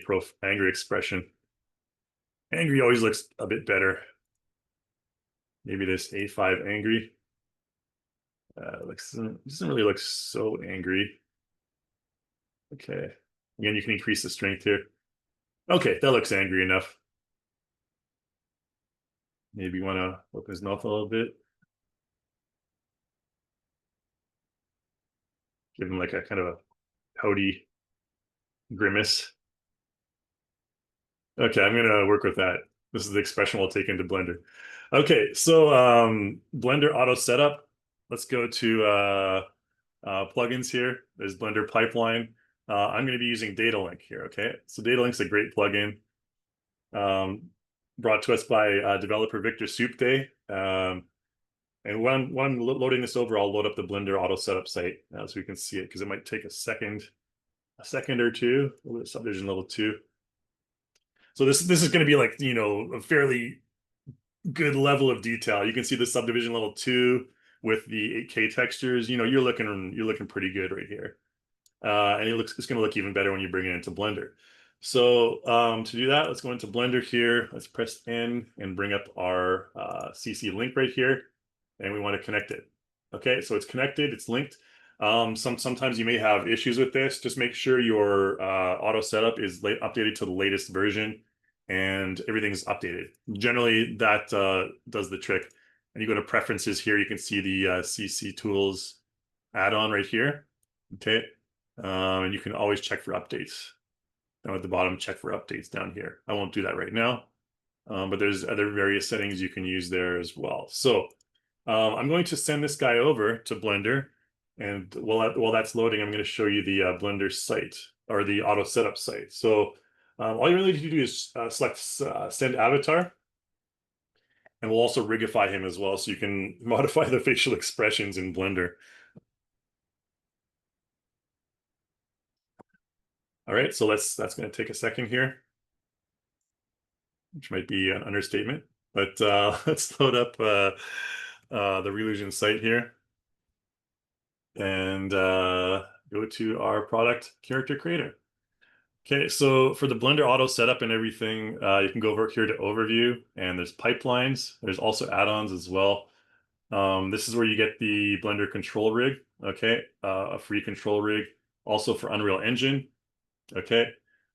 expression. Angry always looks a bit better. Maybe this A5 angry. Doesn't really look so angry. Okay. Again, you can increase the strength here. Okay, that looks angry enough. Maybe you want to open his mouth a little bit. Give him like a kind of a pouty grimace. Okay, I'm gonna work with that. This is the expression we'll take into Blender. Okay, so Blender auto setup. Let's go to plugins here. There's Blender pipeline. I'm going to be using Datalink here. Okay, so Datalink's a great plugin, brought to us by developer Victor Supte. And when I'm loading this over, I'll load up the Blender auto setup site so we can see it, because it might take a second or two. Subdivision level 2. So this is going to be like, a fairly good level of detail. You can see the subdivision level 2 with the 8K textures. You're looking pretty good right here. And it's going to look even better when you bring it into Blender. So to do that, let's go into Blender here. Let's press N and bring up our CC link right here. And we want to connect it. Okay, so it's connected, it's linked. Sometimes you may have issues with this. Just make sure your auto setup is updated to the latest version and everything's updated. Generally, that does the trick. And you go to preferences here, you can see the CC tools add-on right here. Okay, and you can always check for updates. Down at the bottom, check for updates down here. I won't do that right now, but there's other various settings you can use there as well. So I'm going to send this guy over to Blender, and while that's loading, I'm going to show you the Blender site, or the auto setup site. So all you really need to do is select send avatar, and we'll also rigify him as well, so you can modify the facial expressions in Blender. All right, so that's going to take a second here, which might be an understatement, but let's load up the Relusion site here and go to our product character creator. Okay, so for the Blender auto setup and everything, you can go over here to overview, and there's pipelines. There's also add-ons as well. This is where you get the Blender control rig, okay, a free control rig, also for Unreal Engine. Okay,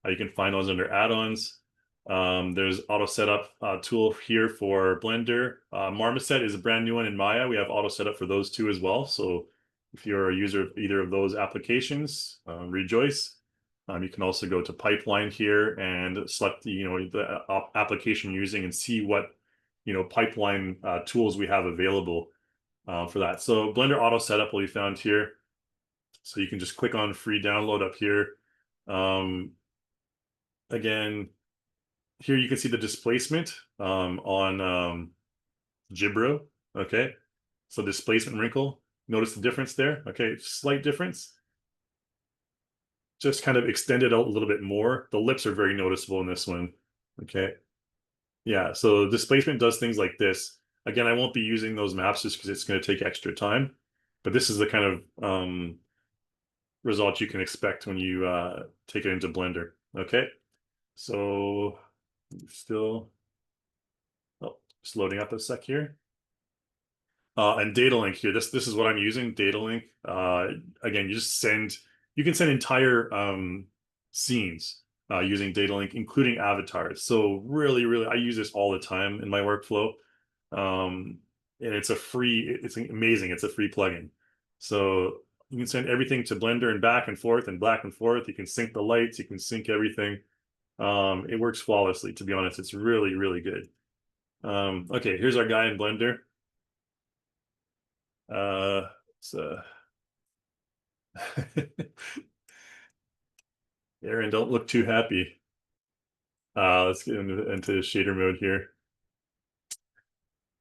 you can find those under add-ons. There's auto setup tool here for Blender. Marmoset is a brand new one in Maya. We have auto setup for those two as well. So if you're a user of either of those applications, rejoice. You can also go to pipeline here and select the application you're using and see what pipeline tools we have available for that. So Blender auto setup will be found here. So you can just click on free download up here. Again, here you can see the displacement on Gibro. Okay, so displacement wrinkle. Notice the difference there. Okay, slight difference. Just kind of extended out a little bit more. The lips are very noticeable in this one. Okay, yeah. So displacement does things like this. Again, I won't be using those maps just because it's going to take extra time. But this is the kind of result you can expect when you take it into Blender. Okay, so still, just loading up a sec here. And Datalink here, this is what I'm using, Datalink. Again, you can send entire scenes using Datalink, including avatars. So really, I use this all the time in my workflow. And it's amazing. It's a free plugin. So you can send everything to Blender and back and forth and back and forth. You can sync the lights, you can sync everything. It works flawlessly, to be honest. It's really good. Okay, here's our guy in Blender. Aaron, don't look too happy. Let's get into shader mode here.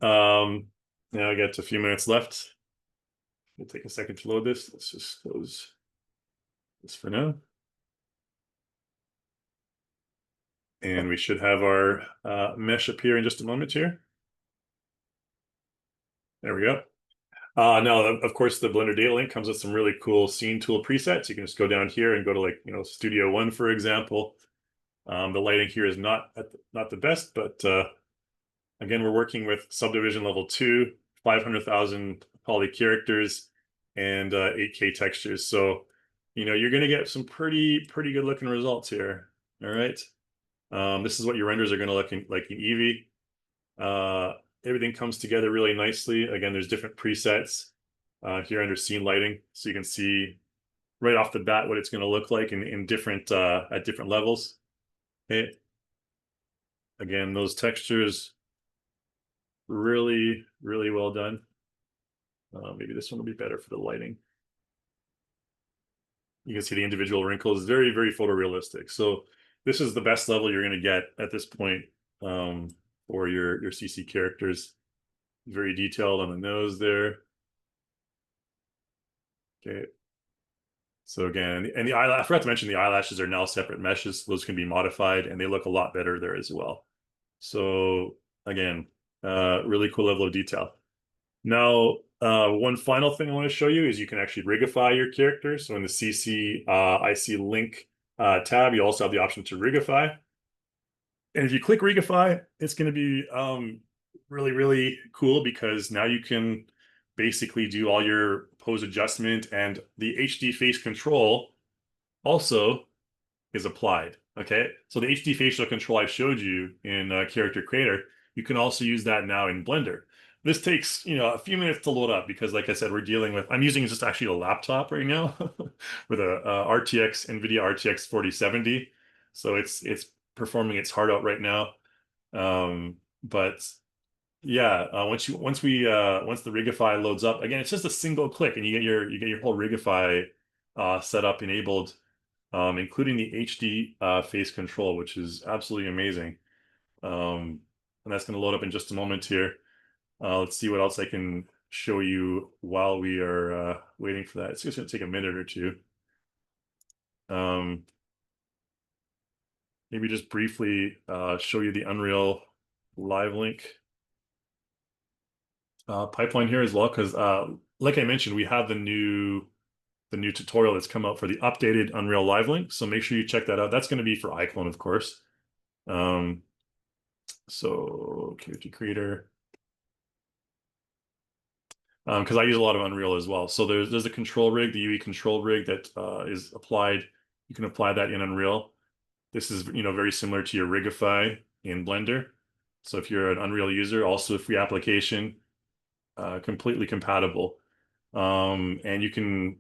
Now I got a few minutes left. It'll take a second to load this. Let's just close this for now. And we should have our mesh appear in just a moment here. There we go. No, of course, the Blender Data Link comes with some really cool scene tool presets. You can just go down here and go to like, Studio One, for example. The lighting here is not the best, but again, we're working with Subdivision level 2, 500,000 poly characters, and 8K textures. So, you're going to get some pretty good looking results here. All right. This is what your renders are going to look like in Eevee. Everything comes together really nicely. Again, there's different presets here under scene lighting, so you can see right off the bat what it's going to look like in different at different levels. Okay. Again, those textures really well done. Maybe this one will be better for the lighting. You can see the individual wrinkles, very photorealistic. So this is the best level you're going to get at this point for your CC characters. Very detailed on the nose there. Okay. So again, and the eyelash, I forgot to mention the eyelashes are now separate meshes. So those can be modified and they look a lot better there as well. So again, really cool level of detail. Now, one final thing I want to show you is you can actually rigify your character. So in the CC IC link tab, you also have the option to rigify. And if you click Rigify, it's going to be really cool because now you can basically do all your pose adjustment, and the HD face control also is applied. Okay, so the HD facial control I showed you in Character Creator, you can also use that now in Blender. This takes, a few minutes to load up because, like I said, we're dealing with, I'm using just actually a laptop right now with a NVIDIA RTX 4070. So it's performing its heart out right now. But yeah, once the Rigify loads up, again, it's just a single click and you get your whole Rigify setup enabled, including the HD face control, which is absolutely amazing. And that's going to load up in just a moment here. Let's see what else I can show you while we are waiting for that. It's just going to take a minute or two. Maybe just briefly show you the Unreal Live Link pipeline here as well, because like I mentioned, we have the new tutorial that's come out for the updated Unreal Live Link. So make sure you check that out. That's going to be for iClone, of course. So Character Creator. Because I use a lot of Unreal as well. So there's a control rig, the UE control rig that is applied. You can apply that in Unreal. This is very similar to your Rigify in Blender. So if you're an Unreal user, also a free application, completely compatible. And you can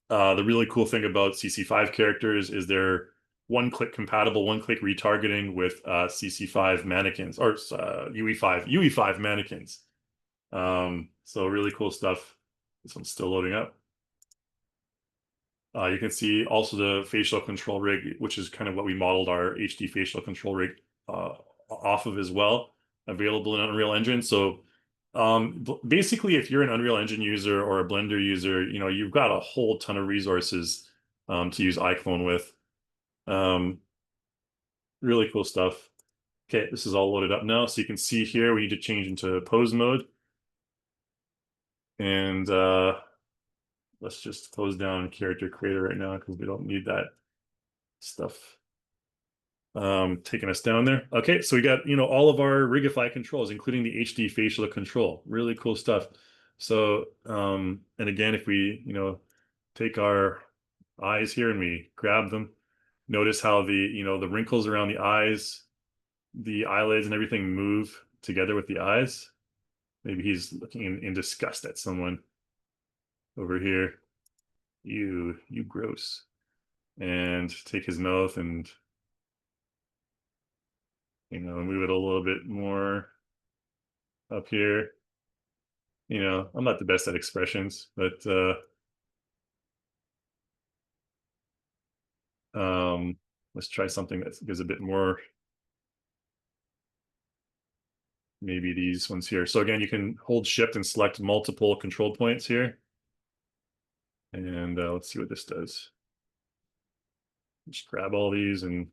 the really cool thing about CC5 characters is they're one-click compatible, one-click retargeting with CC5 mannequins or UE5 mannequins. So really cool stuff. This one's still loading up. You can see also the facial control rig, which is kind of what we modeled our HD facial control rig off of as well, available in Unreal Engine. So basically, if you're an Unreal Engine user or a Blender user, you've got a whole ton of resources to use iClone with. Really cool stuff. Okay, this is all loaded up now. So you can see here, we need to change into pose mode. And let's just close down Character Creator right now because we don't need that stuff taking us down there. Okay, so we got, all of our Rigify controls, including the HD facial control. Really cool stuff. So, and again, if we, take our eyes here and we grab them, notice how the wrinkles around the eyes, the eyelids and everything move together with the eyes. Maybe he's looking in disgust at someone over here. You gross. And take his mouth and, move it a little bit more up here. I'm not the best at expressions, but let's try something that gives a bit more. Maybe these ones here. So again, you can hold shift and select multiple control points here. And let's see what this does. Just grab all these and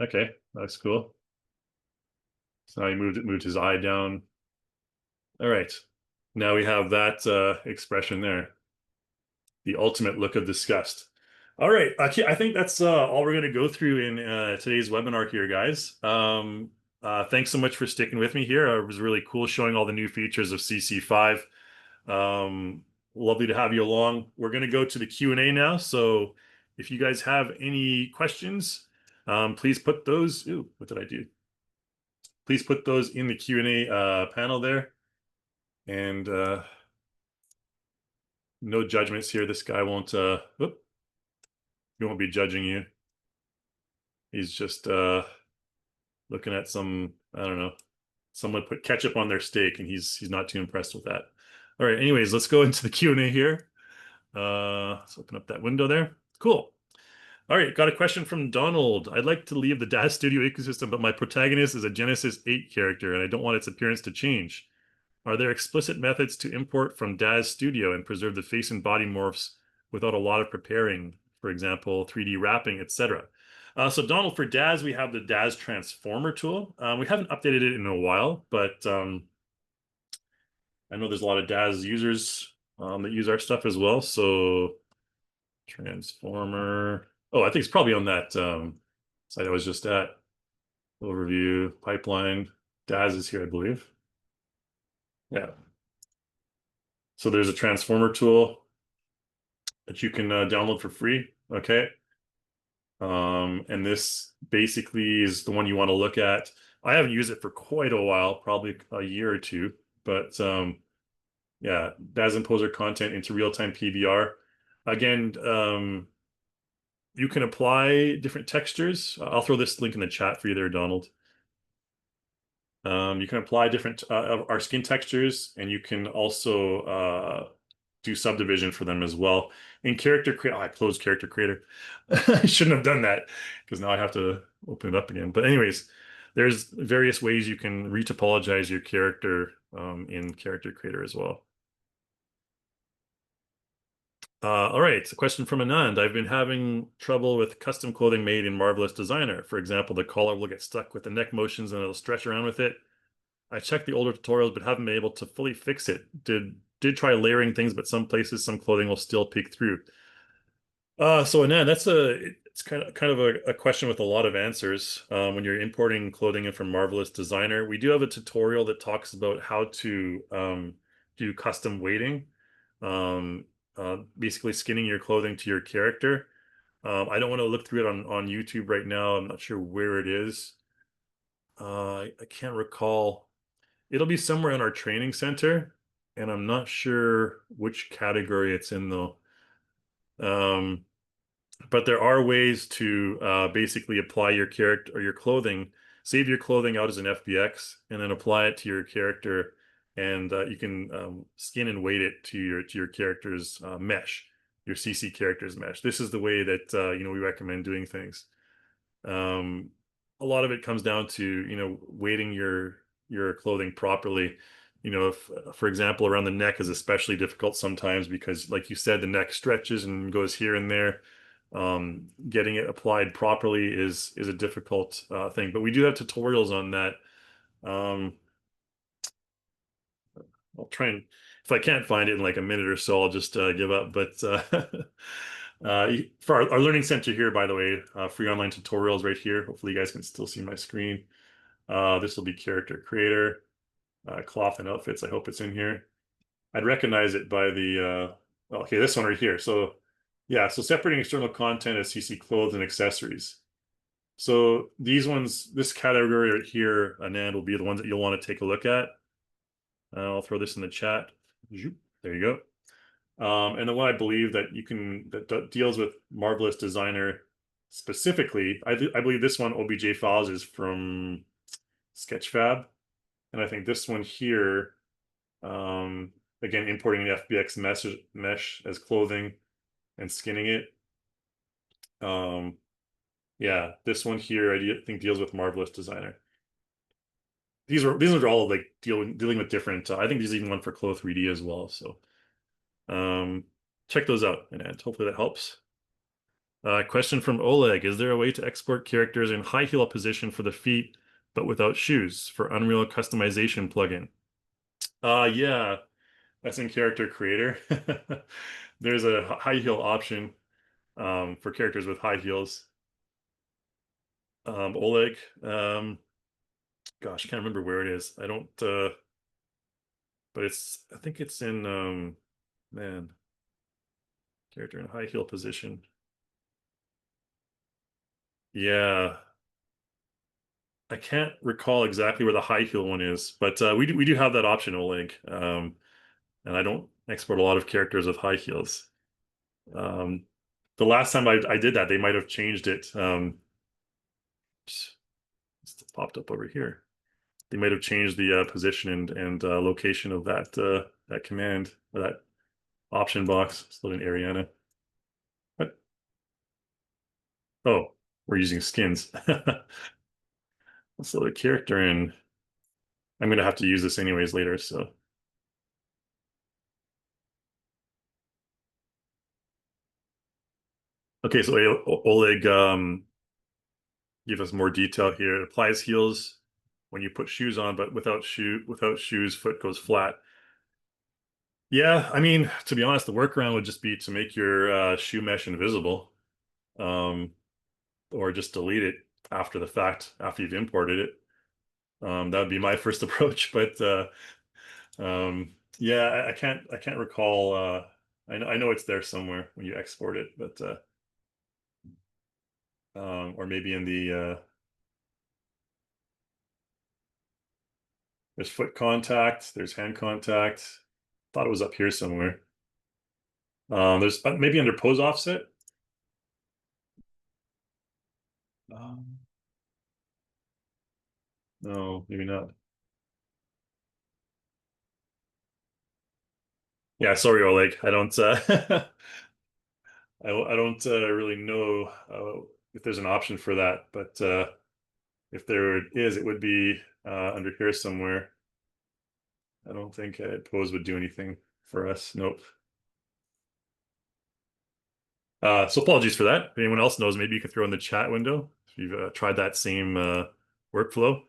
okay, that's cool. So now he moved his eye down. All right. Now we have that expression there. The ultimate look of disgust. All right. Okay, I think that's all we're going to go through in today's webinar here, guys. Thanks so much for sticking with me here. It was really cool showing all the new features of CC5. Lovely to have you along. We're going to go to the Q&A now. So if you guys have any questions, please put those. Ooh, what did I do? Please put those in the Q&A panel there. And no judgments here. This guy won't, he won't be judging you. He's just looking at some, I don't know, someone put ketchup on their steak and he's not too impressed with that. All right, anyways, let's go into the Q&A here. Let's open up that window there. Cool. All right, got a question from Donald. I'd like to leave the DAZ Studio ecosystem, but my protagonist is a Genesis 8 character and I don't want its appearance to change. Are there explicit methods to import from DAZ Studio and preserve the face and body morphs without a lot of preparing, for example, 3D wrapping, etc.? So Donald, for DAZ, we have the DAZ Transformer tool. We haven't updated it in a while, but I know there's a lot of DAZ users that use our stuff as well. So Transformer. Oh, I think it's probably on that site I was just at. Overview, pipeline. DAZ is here, I believe. Yeah. So there's a transformer tool that you can download for free. Okay. And this basically is the one you want to look at. I haven't used it for quite a while, probably a year or two, but yeah, DAZ Imposer content into real-time PBR. Again, you can apply different textures. I'll throw this link in the chat for you there, Donald. You can apply different our skin textures, and you can also do subdivision for them as well. In character creator, I closed character creator. I shouldn't have done that because now I have to open it up again. But anyways, there's various ways you can retopologize your character in character creator as well. All right, a question from Anand. I've been having trouble with custom clothing made in Marvelous Designer. For example, the collar will get stuck with the neck motions and it'll stretch around with it. I checked the older tutorials, but haven't been able to fully fix it. Did try layering things, but some places, some clothing will still peek through. So Anand, it's kind of a question with a lot of answers. When you're importing clothing in from Marvelous Designer, we do have a tutorial that talks about how to do custom weighting, basically skinning your clothing to your character. I don't want to look through it on YouTube right now. I'm not sure where it is. I can't recall. It'll be somewhere in our training center, and I'm not sure which category it's in though. But there are ways to basically apply your character or your clothing, save your clothing out as an FBX, and then apply it to your character, and you can skin and weight it to your character's mesh, your CC character's mesh. This is the way that we recommend doing things. A lot of it comes down to weighting your clothing properly. If, for example, around the neck is especially difficult sometimes because, like you said, the neck stretches and goes here and there. Getting it applied properly is a difficult thing, but we do have tutorials on that. I'll try and, if I can't find it in like a minute or so, I'll just give up. But for our learning center here, by the way, free online tutorials right here. Hopefully you guys can still see my screen. This will be character creator, cloth and outfits. I hope it's in here. I'd recognize it by the, okay, this one right here. So yeah, so separating external content as CC clothes and accessories. So these ones, this category right here, Anand, will be the ones that you'll want to take a look at. I'll throw this in the chat. There you go. And the one I believe that deals with Marvelous Designer specifically, I believe this one, OBJ files, is from Sketchfab. And I think this one here, again, importing the FBX mesh as clothing and skinning it. Yeah, this one here I think deals with Marvelous Designer. These are all like dealing with different. I think there's even one for Clo 3D as well. So check those out, and hopefully that helps. Question from Oleg: is there a way to export characters in high heel position for the feet, but without shoes for Unreal customization plugin? Yeah, that's in character creator. There's a high heel option for characters with high heels. Oleg, gosh, I can't remember where it is. I don't, but I think it's in, man, character in high heel position. Yeah, I can't recall exactly where the high heel one is, but we do have that option, Oleg. And I don't export a lot of characters with high heels. Um, the last time I did that, they might have changed it. It's popped up over here. They might have changed the position and location of that command or that option box. Still in Ariana. What? Oh, we're using skins. So the character in. I'm gonna have to use this anyways later. So okay, so Oleg give us more detail here. It applies heels when you put shoes on, but without shoes, foot goes flat. Yeah, I mean, to be honest, the workaround would just be to make your shoe mesh invisible, um, or just delete it after the fact, after you've imported it. That would be my first approach, but yeah, I can't recall. I know it's there somewhere when you export it, but or maybe in the there's foot contact, there's hand contact. Thought it was up here somewhere. There's maybe under pose offset. Um, no, maybe not. Yeah, sorry, Oleg. I don't. I don't really know if there's an option for that, but if there is, it would be under here somewhere. I don't think pose would do anything for us. Nope. So apologies for that. If anyone else knows, maybe you could throw in the chat window if you've tried that same workflow.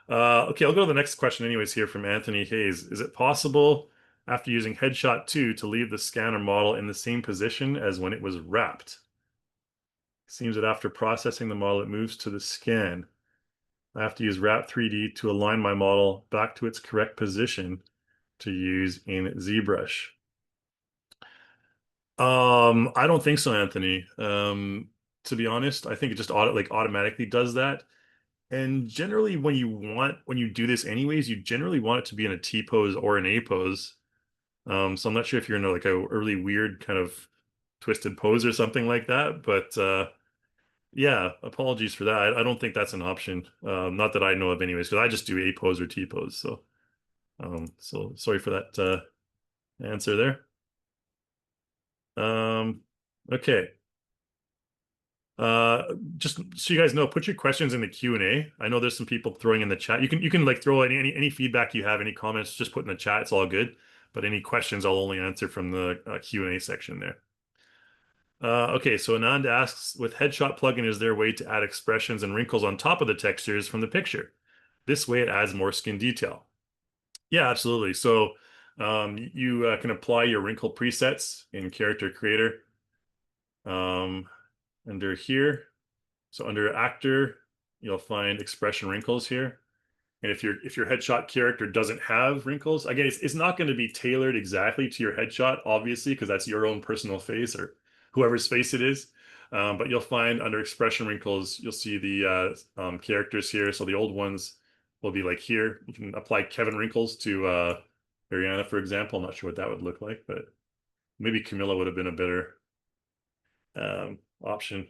Okay, I'll go to the next question anyways here from Anthony Hayes. Is it possible after using Headshot 2 to leave the scanner model in the same position as when it was wrapped? It seems that after processing the model, it moves to the scan. I have to use Wrap 3D to align my model back to its correct position to use in ZBrush. I don't think so, Anthony. To be honest, I think it just automatically does that. And generally, when you do this anyways, you generally want it to be in a T pose or an A pose. So I'm not sure if you're in like a really weird kind of twisted pose or something like that, but yeah, apologies for that. I don't think that's an option. Not that I know of anyways, because I just do A pose or T pose. So sorry for that answer there. Um, okay. Just so you guys know, put your questions in the Q&A. I know there's some people throwing in the chat. You can like throw any feedback you have, any comments, just put in the chat. It's all good. But any questions, I'll only answer from the Q&A section there. Okay, so Anand asks, with Headshot plugin, is there a way to add expressions and wrinkles on top of the textures from the picture? This way it adds more skin detail. Yeah, absolutely. So you can apply your wrinkle presets in Character Creator under here. So under Actor, you'll find expression wrinkles here. And if your headshot character doesn't have wrinkles, again, it's not going to be tailored exactly to your headshot, obviously, because that's your own personal face or whoever's face it is. But you'll find under expression wrinkles, you'll see the characters here. So the old ones will be like here. You can apply Kevin wrinkles to Ariana, for example. I'm not sure what that would look like, but maybe Camilla would have been a better option.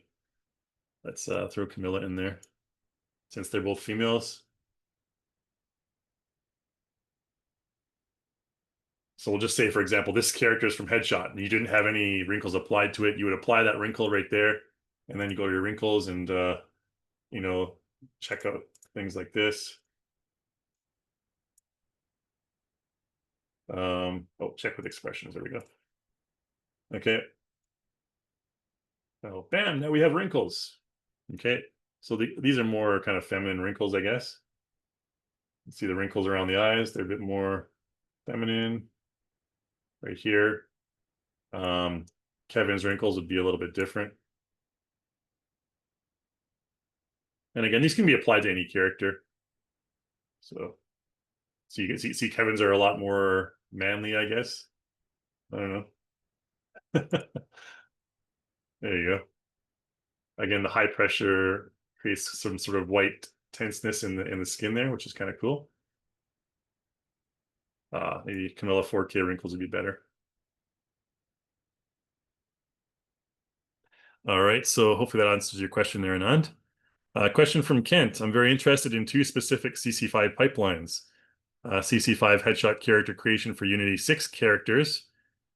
Let's throw Camilla in there since they're both females. So we'll just say, for example, this character is from Headshot and you didn't have any wrinkles applied to it. You would apply that wrinkle right there, and then you go to your wrinkles and, you know, check out things like this. Oh, check with expressions. There we go. Okay. So bam, now we have wrinkles. Okay. So these are more kind of feminine wrinkles, I guess. You see the wrinkles around the eyes. They're a bit more feminine right here. Kevin's wrinkles would be a little bit different. And again, these can be applied to any character. So you can see Kevin's are a lot more manly, I guess. I don't know. There you go. Again, the high pressure creates some sort of white tenseness in the skin there, which is kind of cool. Maybe Camilla 4K wrinkles would be better. All right, so hopefully that answers your question there, Anand. Question from Kent. I'm very interested in two specific CC5 pipelines. CC5 headshot character creation for Unity 6 characters,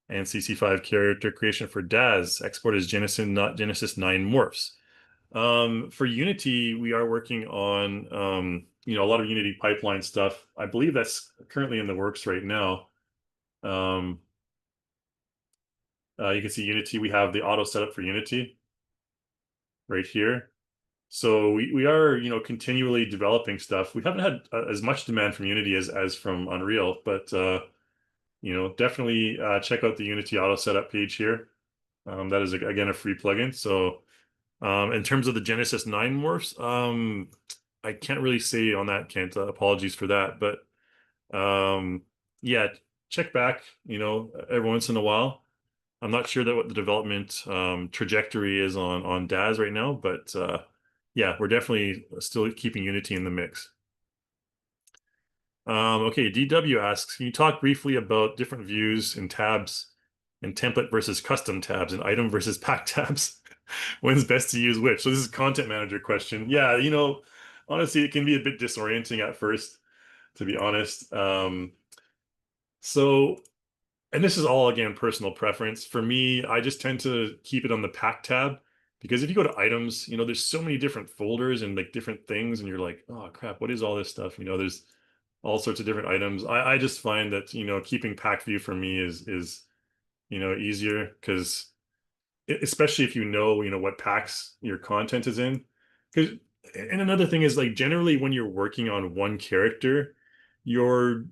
and CC5 character creation for DAZ. Export is Genesis, not Genesis 9 morphs. For Unity, we are working on a lot of Unity pipeline stuff. I believe that's currently in the works right now. You can see Unity. We have the auto setup for Unity right here. So we are continually developing stuff. We haven't had as much demand from Unity as from Unreal, but definitely check out the Unity auto setup page here. That is again a free plugin. So in terms of the Genesis 9 morphs, I can't really say on that, Kent. Apologies for that, but yeah, check back every once in a while. I'm not sure that what the development trajectory is on DAZ right now, but yeah, we're definitely still keeping Unity in the mix. Okay, DW asks, can you talk briefly about different views and tabs and template versus custom tabs and item versus pack tabs? When's best to use which? So this is a content manager question. Yeah, honestly, it can be a bit disorienting at first, to be honest. So, and this is all, again, personal preference. For me, I just tend to keep it on the pack tab because if you go to items, there's so many different folders and like different things, and you're like, oh crap, what is all this stuff? There's all sorts of different items. I just find that, keeping pack view for me is easier because especially if what packs your content is in. Because and another thing is like generally when you're working on one character, you're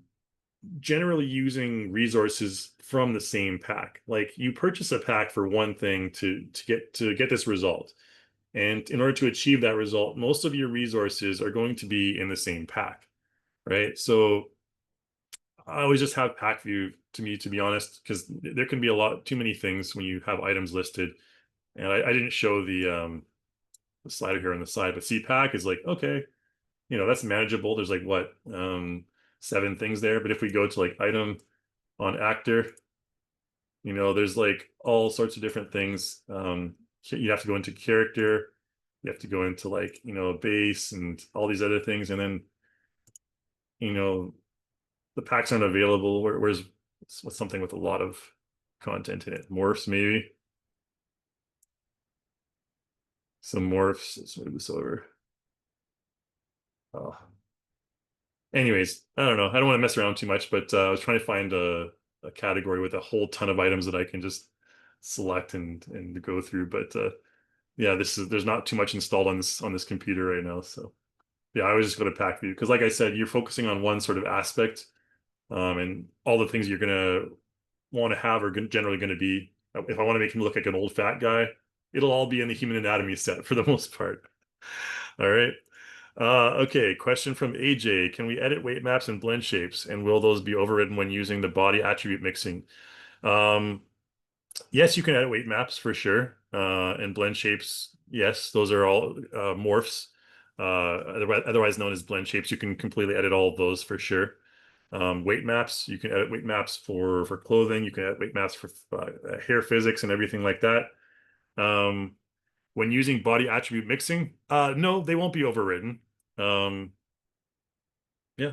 generally using resources from the same pack. Like you purchase a pack for one thing to get this result. And in order to achieve that result, most of your resources are going to be in the same pack, right? So I always just have pack view to be honest, because there can be a lot too many things when you have items listed. And I didn't show the slider here on the side, but CPAC is like, okay, that's manageable. There's like what, 7 things there. But if we go to like item on actor, there's like all sorts of different things. You have to go into character, you have to go into like, base and all these other things. And then, the packs aren't available. Where's something with a lot of content in it? Morphs, maybe. Some morphs. Let's move this over. Oh. Anyways, I don't know. I don't want to mess around too much, but I was trying to find a category with a whole ton of items that I can just select and go through. But yeah, there's not too much installed on this computer right now. So yeah, I always just go to pack view because, like I said, you're focusing on one sort of aspect, and all the things you're gonna want to have are generally going to be. If I want to make him look like an old fat guy, it'll all be in the human anatomy set for the most part. All right. Okay, question from AJ. Can we edit weight maps and blend shapes? And will those be overridden when using the body attribute mixing? Yes, you can edit weight maps for sure. And blend shapes, yes, those are all morphs, otherwise known as blend shapes. You can completely edit all of those for sure. Weight maps, you can edit weight maps for clothing. You can edit weight maps for hair physics and everything like that. When using body attribute mixing, no, they won't be overridden. Yeah,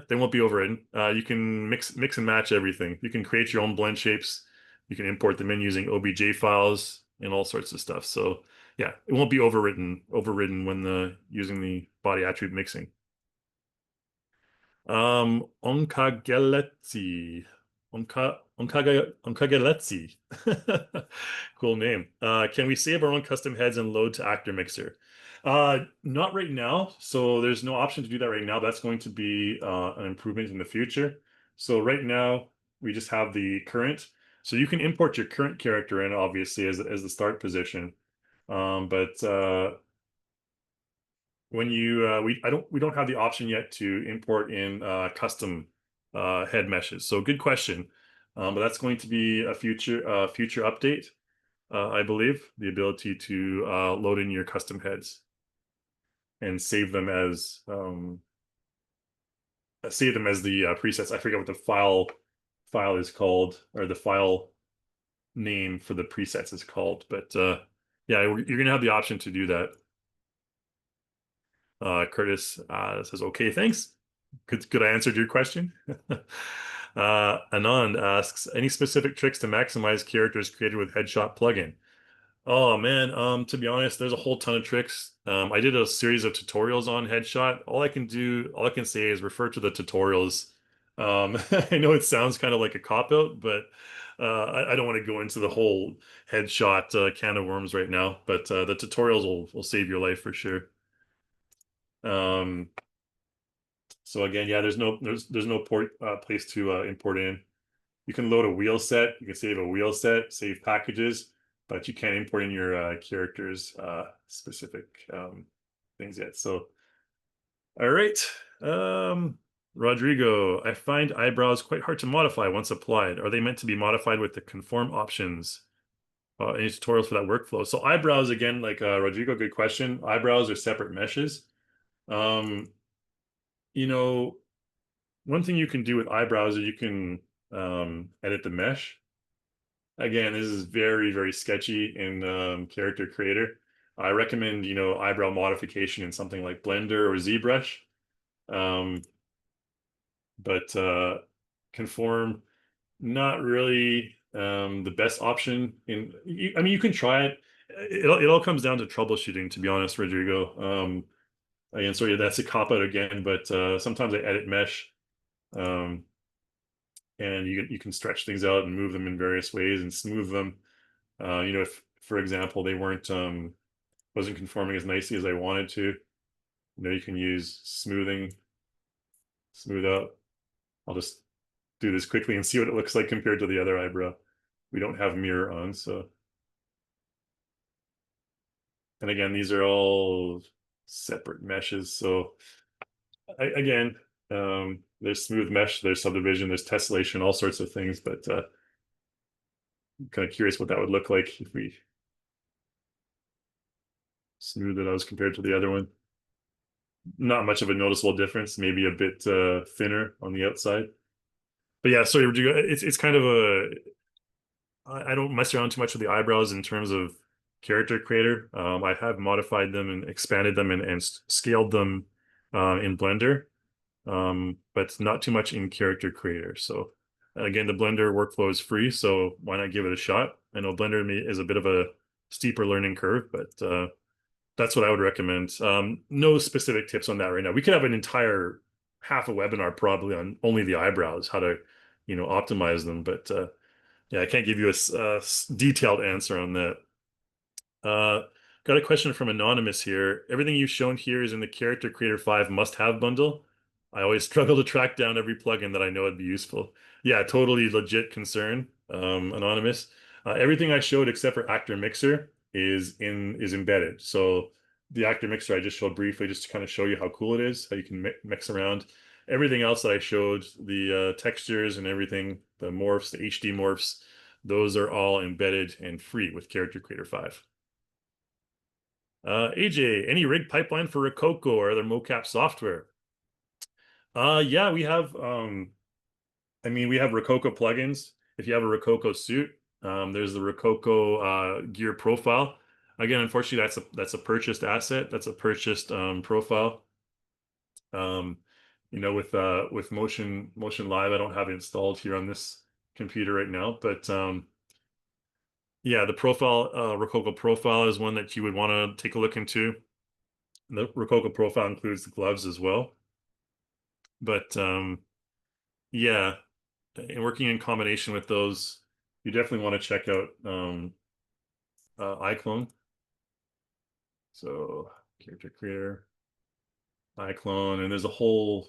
they won't be overridden. You can mix and match everything. You can create your own blend shapes. You can import them in using OBJ files and all sorts of stuff. So yeah, it won't be overridden when using the body attribute mixing. Onkageletsi. Onkageletsi. Cool name. Can we save our own custom heads and load to actor mixer? Not right now. So there's no option to do that right now. That's going to be an improvement in the future. So right now, we just have the current. So you can import your current character in, obviously, as the start position. But when you we don't have the option yet to import in custom head meshes. So good question. But that's going to be a future update, I believe, the ability to load in your custom heads and save them as the presets. I forget what the file is called, or the file name for the presets is called, but yeah, you're gonna have the option to do that. Curtis says, okay, thanks. Good, I answered your question. Anand asks, any specific tricks to maximize characters created with Headshot plugin? Oh man, to be honest, there's a whole ton of tricks. I did a series of tutorials on Headshot. All I can say is refer to the tutorials. I know it sounds kind of like a cop-out, but I don't want to go into the whole Headshot can of worms right now. But the tutorials will save your life for sure. Um, so again, yeah, there's no place to import in. You can load a wheel set. You can save a wheel set, save packages, but you can't import in your characters specific things yet. So, all right. Rodrigo, I find eyebrows quite hard to modify once applied. Are they meant to be modified with the conform options? Any tutorials for that workflow? So eyebrows, again, like Rodrigo, good question. Eyebrows are separate meshes. Um, you know, one thing you can do with eyebrows is you can edit the mesh. Again, this is very, very sketchy in Character Creator. I recommend, eyebrow modification in something like Blender or ZBrush. Um, but Conform, not really the best option. I mean, you can try it. It all comes down to troubleshooting, to be honest, Rodrigo. Again, sorry, that's a cop-out again, but sometimes I edit mesh. Um, and you can stretch things out and move them in various ways and smooth them. If, for example, they wasn't conforming as nicely as I wanted to, you can use smooth out. I'll just do this quickly and see what it looks like compared to the other eyebrow. We don't have mirror on, so. And again, these are all separate meshes. So again, there's smooth mesh, there's subdivision, there's tessellation, all sorts of things, but I'm kind of curious what that would look like if we smooth it out as compared to the other one. Not much of a noticeable difference, maybe a bit thinner on the outside. But yeah, sorry, it's kind of I don't mess around too much with the eyebrows in terms of Character Creator. I have modified them and expanded them and scaled them in Blender, but not too much in Character Creator. So again, the Blender workflow is free, so why not give it a shot? I know Blender is a bit of a steeper learning curve, but that's what I would recommend. No specific tips on that right now. We could have an entire half a webinar probably on only the eyebrows, how to, optimize them. But yeah, I can't give you a detailed answer on that. Got a question from Anonymous here. Everything you've shown here is in the Character Creator 5 must-have bundle. I always struggle to track down every plugin that I know would be useful. Yeah, totally legit concern, Anonymous. Everything I showed except for Actor Mixer is embedded. So the Actor Mixer I just showed briefly just to kind of show you how cool it is, how you can mix around. Everything else that I showed, the textures and everything, the morphs, the HD morphs, those are all embedded and free with Character Creator 5. AJ, any rig pipeline for Rococo or other mocap software? Yeah, we have we have Rococo plugins. If you have a Rococo suit, there's the Rococo gear profile. Again, unfortunately, that's a purchased asset. That's a purchased profile. With Motion Live, I don't have it installed here on this computer right now, but yeah, the profile, Rococo profile is one that you would want to take a look into. The Rococo profile includes the gloves as well. But yeah, and working in combination with those, you definitely want to check out iClone. So Character Creator, iClone, and there's a whole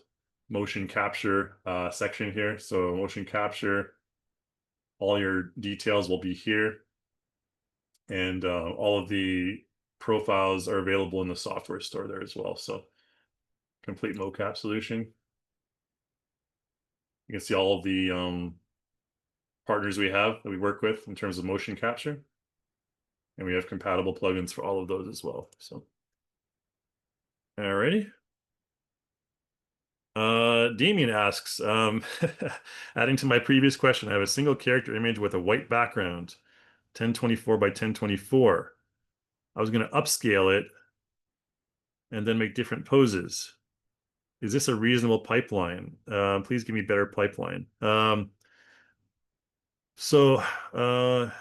motion capture section here. So motion capture, All your details will be here, and all of the profiles are available in the software store there as well. So complete mocap solution. You can see all of the partners we have that we work with in terms of motion capture. And we have compatible plugins for all of those as well. So, alrighty. Damien asks, adding to my previous question, I have a single character image with a white background, 1024 by 1024. I was going to upscale it and then make different poses. Is this a reasonable pipeline? Please give me better pipeline. So,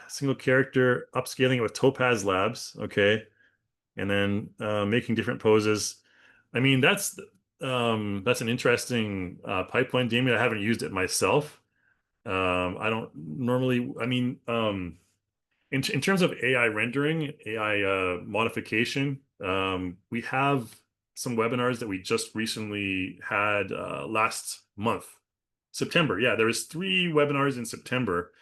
single character, upscaling it with Topaz Labs, okay, and then making different poses. I mean, that's an interesting pipeline, Damien. I haven't used it myself. I don't normally. I mean, in terms of AI rendering, AI modification, we have some webinars that we just recently had last month, September. Yeah, there was 3 webinars in September.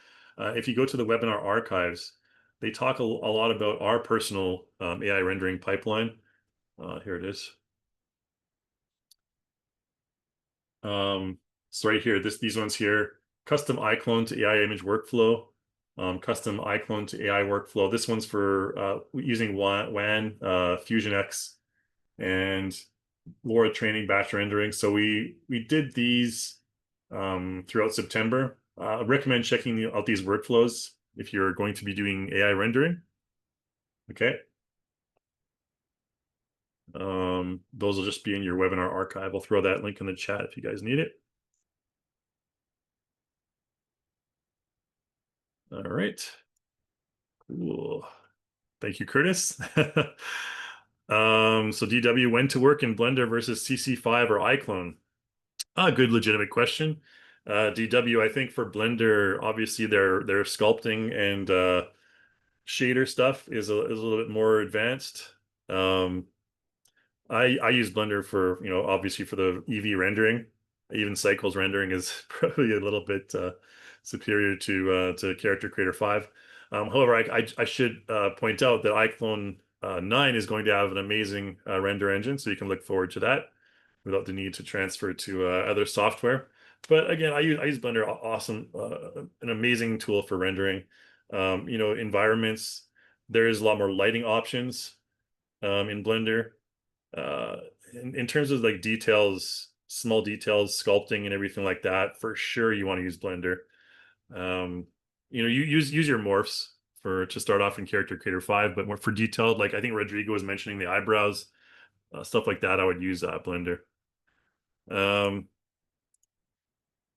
If you go to the webinar archives, they talk a lot about our personal AI rendering pipeline. Here it is. So right here, these ones here, custom iClone to AI image workflow, custom iClone to AI workflow. This one's for using WAN, FusionX, and LoRa training batch rendering. So we did these throughout September. I recommend checking out these workflows if you're going to be doing AI rendering. Okay. Those will just be in your webinar archive. I'll throw that link in the chat if you guys need it. All right. Cool. Thank you, Curtis. So DW, when to work in Blender versus CC5 or iClone? Good legitimate question. DW, I think for Blender, obviously their sculpting and shader stuff is a little bit more advanced. I use Blender for, obviously for the EV rendering. Even Cycles rendering is probably a little bit superior to Character Creator 5. However, I should point out that iClone 9 is going to have an amazing render engine, so you can look forward to that without the need to transfer to other software. But again, I use Blender. Awesome, an amazing tool for rendering. Environments. There is a lot more lighting options in Blender. Uh, in terms of like details, small details, sculpting and everything like that, for sure you want to use Blender. You use your morphs to start off in Character Creator 5, but more for detailed, like I think Rodrigo was mentioning the eyebrows, stuff like that, I would use Blender.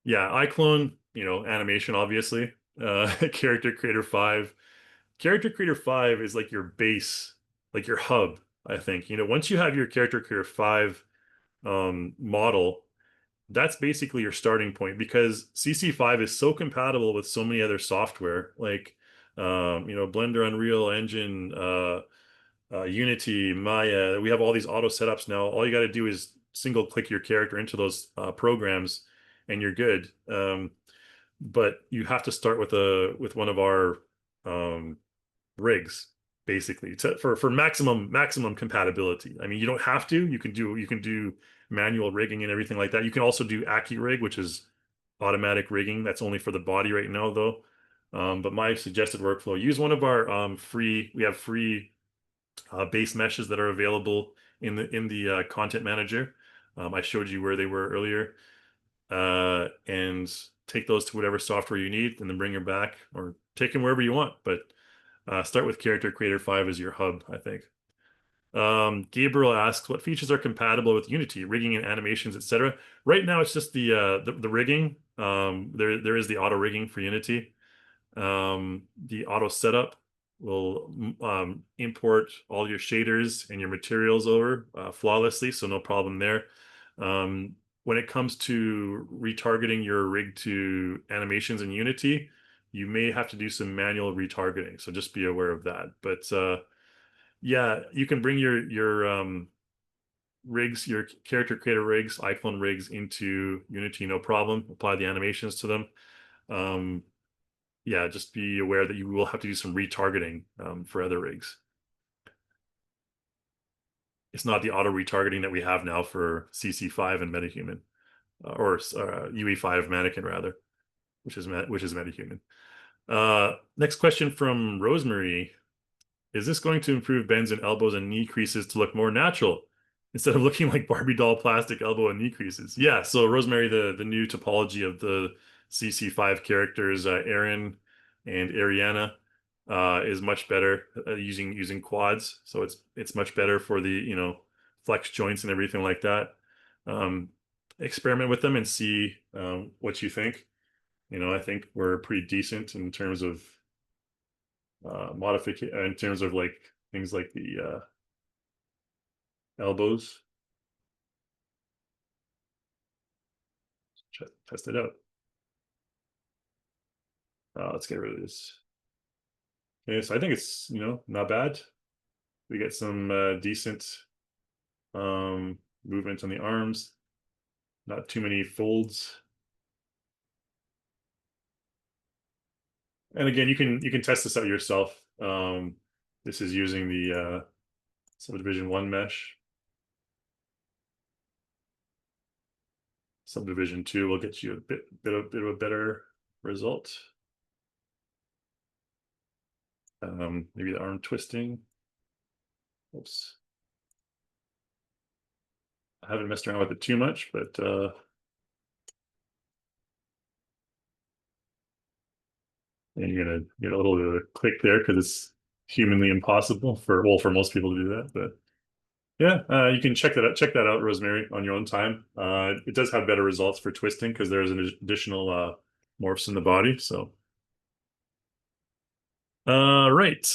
Yeah, iClone, animation, obviously. Character Creator 5. Character Creator 5 is like your base, like your hub, I think. Once you have your Character Creator 5 model, that's basically your starting point, because CC5 is so compatible with so many other software, like Blender, Unreal Engine, Unity, Maya. We have all these auto setups now. All you got to do is single click your character into those programs and you're good. But you have to start with one of our rigs, basically, for maximum compatibility. I mean, you don't have to. You can do manual rigging and everything like that. You can also do AccuRig, which is automatic rigging. That's only for the body right now, though. But my suggested workflow: use one of our free. We have free base meshes that are available in the content manager. I showed you where they were earlier, and take those to whatever software you need, and then bring them back, or take them wherever you want. But start with Character Creator 5 as your hub, I think. Gabriel asks, what features are compatible with Unity, rigging and animations, etc.? Right now, it's just the rigging. There is the auto rigging for Unity. The auto setup will import all your shaders and your materials over flawlessly, so no problem there. When it comes to retargeting your rig to animations in Unity, you may have to do some manual retargeting, so just be aware of that. But yeah, you can bring your rigs, your Character Creator rigs, iClone rigs into Unity, no problem. Apply the animations to them. yeah, just be aware that you will have to do some retargeting for other rigs. It's not the auto retargeting that we have now for CC5 and MetaHuman, or UE5 Mannequin rather, which is MetaHuman. Next question from Rosemary. Is this going to improve bends and elbows and knee creases to look more natural instead of looking like Barbie doll plastic elbow and knee creases? Yeah, so Rosemary, the new topology of the CC5 characters, Aaron and Ariana, is much better using quads. So it's much better for the, flex joints and everything like that. Um, Experiment with them and see what you think. I think we're pretty decent in terms of modification, in terms of like things like the elbows. Test it out. Let's get rid of this. Okay, so I think it's not bad. We get some decent movement on the arms, not too many folds. And again, you can test this out yourself. This is using the Subdivision 1 mesh. Subdivision 2 will get you a bit of a better result. Maybe the arm twisting. Oops. I haven't messed around with it too much, but and you're gonna get a little bit of a click there because it's humanly impossible for most people to do that. But yeah, you can check that out, Rosemary, on your own time. It does have better results for twisting because there's an additional morphs in the body. So right.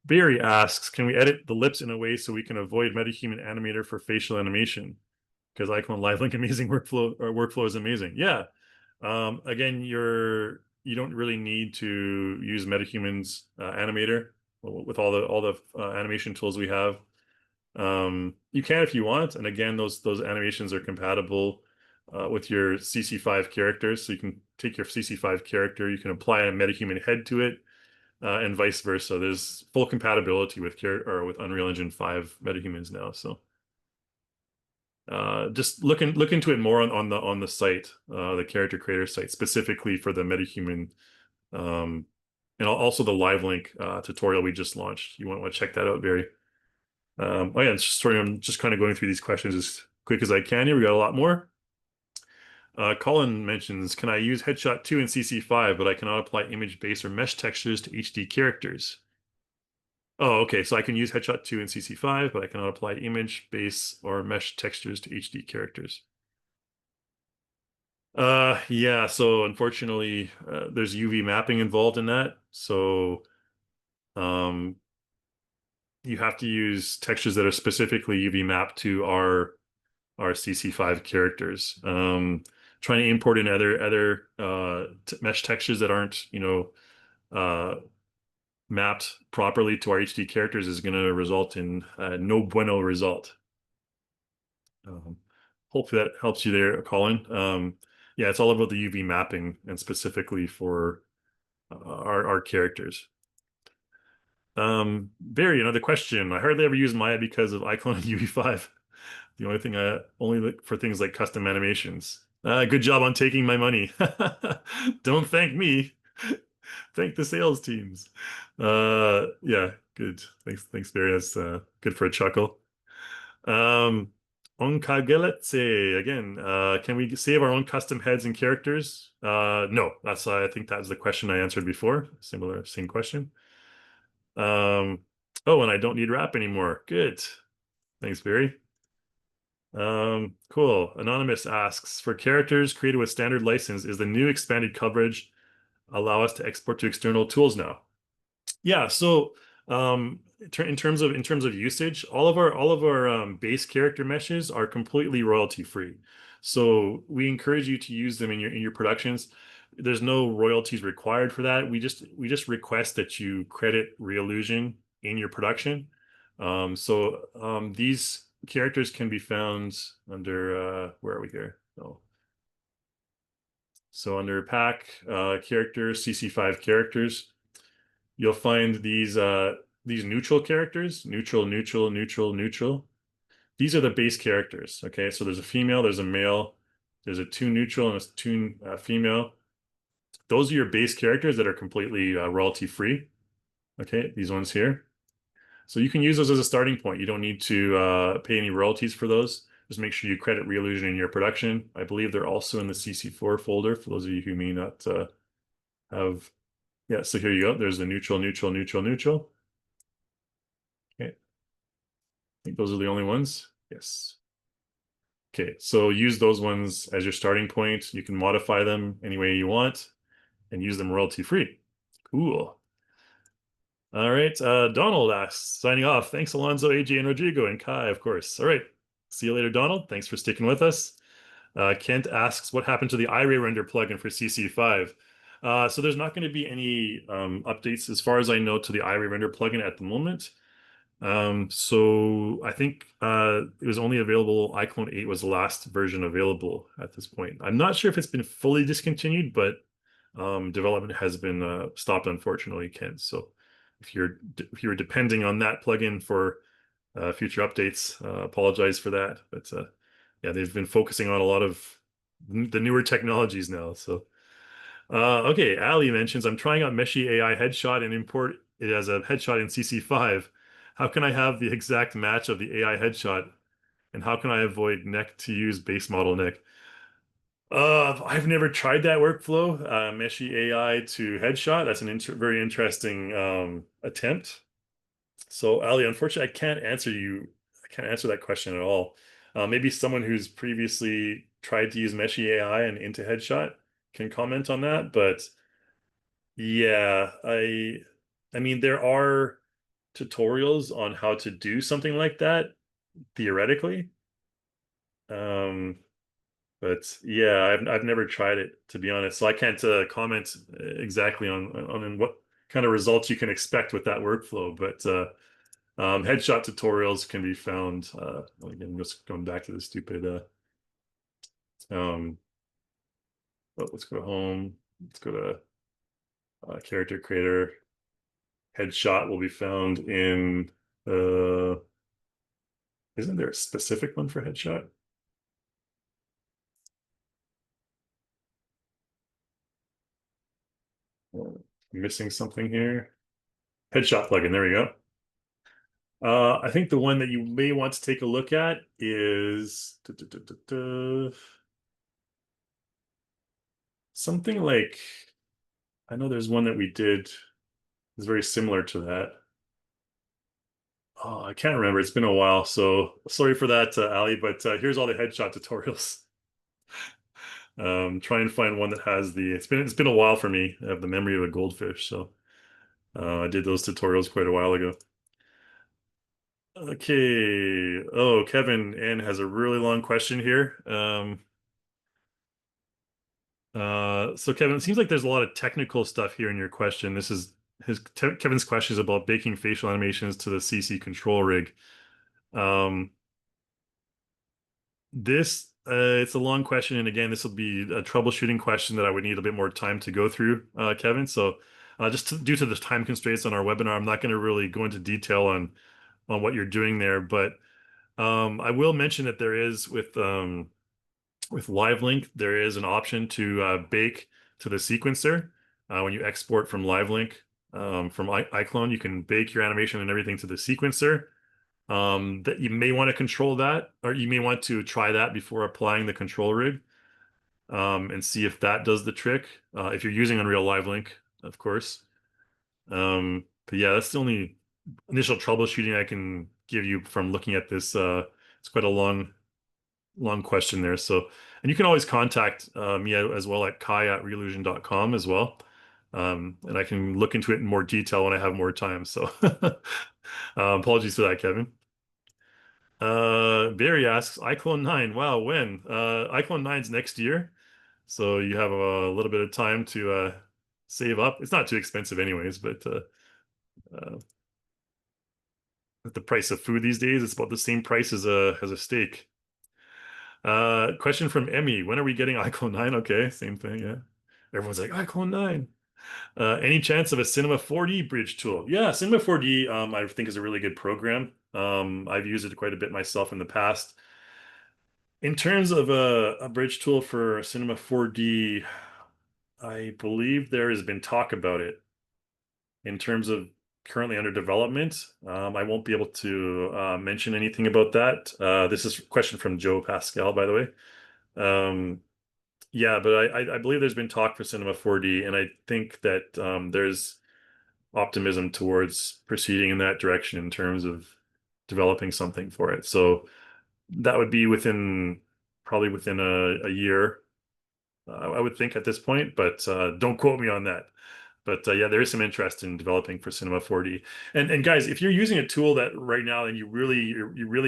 Barry asks, can we edit the lips in a way so we can avoid MetaHuman Animator for facial animation? Because Icon Live Link amazing workflow is amazing. Yeah. Again, you don't really need to use MetaHuman's animator with all the animation tools we have. You can if you want, and again, those animations are compatible with your CC5 characters. So you can take your CC5 character, you can apply a MetaHuman head to it, and vice versa. There's full compatibility with Unreal Engine 5 MetaHumans now. So just look into it more on the site, the character creator site, specifically for the MetaHuman, and also the live link tutorial we just launched. You want to check that out, Barry. Oh yeah, sorry, I'm just kind of going through these questions as quick as I can here. We got a lot more. Colin mentions, can I use Headshot 2 in CC5, but I cannot apply image base or mesh textures to HD characters? Oh, okay, so I can use Headshot 2 in CC5, but I cannot apply image, base, or mesh textures to HD characters. Yeah, so unfortunately, there's UV mapping involved in that. So, um, you have to use textures that are specifically UV mapped to our CC5 characters. Trying to import in other mesh textures that aren't, uh, mapped properly to our HD characters is going to result in no bueno result. Um, Hopefully that helps you there, Colin. Yeah, it's all about the UV mapping and specifically for our characters. Barry, another question. I hardly ever use Maya because of Icon and UE5. The only thing I only look for things like custom animations. Good job on taking my money. Don't thank me. Thank the sales teams. Yeah, good. Thanks, Barry. That's good for a chuckle. Onkageletse again. Can we save our own custom heads and characters? No, I think that's the question I answered before. Same question. Oh, and I don't need wrap anymore. Good. Thanks, Barry. Cool. Anonymous asks, for characters created with standard license, is the new expanded coverage allow us to export to external tools now? Yeah, so in terms of usage, all of our base character meshes are completely royalty free. So we encourage you to use them in your productions. There's no royalties required for that. We just request that you credit Reallusion in your production. These characters can be found under where are we here? Oh, So under pack characters, CC5 characters, you'll find these neutral characters, neutral, neutral, neutral, neutral. These are the base characters. Okay, so there's a female, there's a male, there's a toon neutral and a toon female. Those are your base characters that are completely royalty free. Okay, these ones here. So you can use those as a starting point. You don't need to pay any royalties for those. Just make sure you credit Reallusion in your production. I believe they're also in the CC4 folder for those of you who may not have. Yeah, so here you go. There's the neutral, neutral, neutral, neutral. Okay, I think those are the only ones. Yes. Okay, so use those ones as your starting point. You can modify them any way you want and use them royalty free. Cool. All right, Donald asks, signing off. Thanks, Alonso, AJ, and Rodrigo, and Kai, of course. All right, see you later, Donald. Thanks for sticking with us. Kent asks, what happened to the iRay render plugin for CC5? So there's not going to be any updates, as far as I know, to the iRay render plugin at the moment. So I think it was only available, iClone 8 was the last version available at this point. I'm not sure if it's been fully discontinued, but development has been stopped, unfortunately, Ken. So if you're depending on that plugin for future updates, apologize for that. But yeah, they've been focusing on a lot of the newer technologies now. So okay, Ali mentions, I'm trying out Meshi AI headshot and import it as a headshot in CC5. How can I have the exact match of the AI headshot? And how can I avoid neck to use base model neck? I've never tried that workflow, Meshi AI to headshot. That's an very interesting attempt. So Ali, unfortunately, I can't answer that question at all. Maybe someone who's previously tried to use Meshi AI and into headshot can comment on that. But yeah, I mean, there are tutorials on how to do something like that, theoretically. Um, but yeah, I've never tried it, to be honest, so I can't comment exactly on what kind of results you can expect with that workflow. But headshot tutorials can be found. Again, just going back to the stupid. Let's go home. Let's go to character creator. Headshot will be found in. Isn't there a specific one for headshot? Missing something here. Headshot plugin. There we go. I think the one that you may want to take a look at is something like, I know there's one that we did is very similar to that. Oh, I can't remember. It's been a while, so sorry for that, Ali. But here's all the headshot tutorials. Try and find one that has the. It's been a while for me. I have the memory of a goldfish, so I did those tutorials quite a while ago. Okay. Oh, Kevin N has a really long question here. So Kevin, it seems like there's a lot of technical stuff here in your question. This is Kevin's question is about baking facial animations to the CC control rig. This it's a long question, and again, this will be a troubleshooting question that I would need a bit more time to go through, Kevin. So due to the time constraints on our webinar, I'm not going to really go into detail on what you're doing there, but I will mention that there is with LiveLink, there is an option to bake to the sequencer. When you export from LiveLink from iClone, you can bake your animation and everything to the sequencer. That you may want to control that, or you may want to try that before applying the control rig and see if that does the trick. If you're using Unreal LiveLink, of course. But yeah, that's the only initial troubleshooting I can give you from looking at this. It's quite a long question there. So, and you can always contact me as well at kai@reallusion.com as well. And I can look into it in more detail when I have more time. So apologies for that, Kevin. Barry asks, iClone 9. Wow, when? iClone 9's next year. So you have a little bit of time to save up. It's not too expensive anyways, but at the price of food these days, it's about the same price as a steak. Question from Emmy. When are we getting iClone 9? Okay, same thing, yeah. Everyone's like, iClone 9. Any chance of a Cinema 4D bridge tool? Yeah, Cinema 4D, I think is a really good program. I've used it quite a bit myself in the past. In terms of a bridge tool for Cinema 4D, I believe there has been talk about it. In terms of currently under development, I won't be able to mention anything about that. This is a question from Joe Pascal, by the way. Yeah, but I believe there's been talk for Cinema 4D, and I think that there's optimism towards proceeding in that direction in terms of developing something for it. So that would be probably within a year, I would think at this point, but don't quote me on that. But yeah, there is some interest in developing for Cinema 4D. And guys, if you're using a tool that right now and you really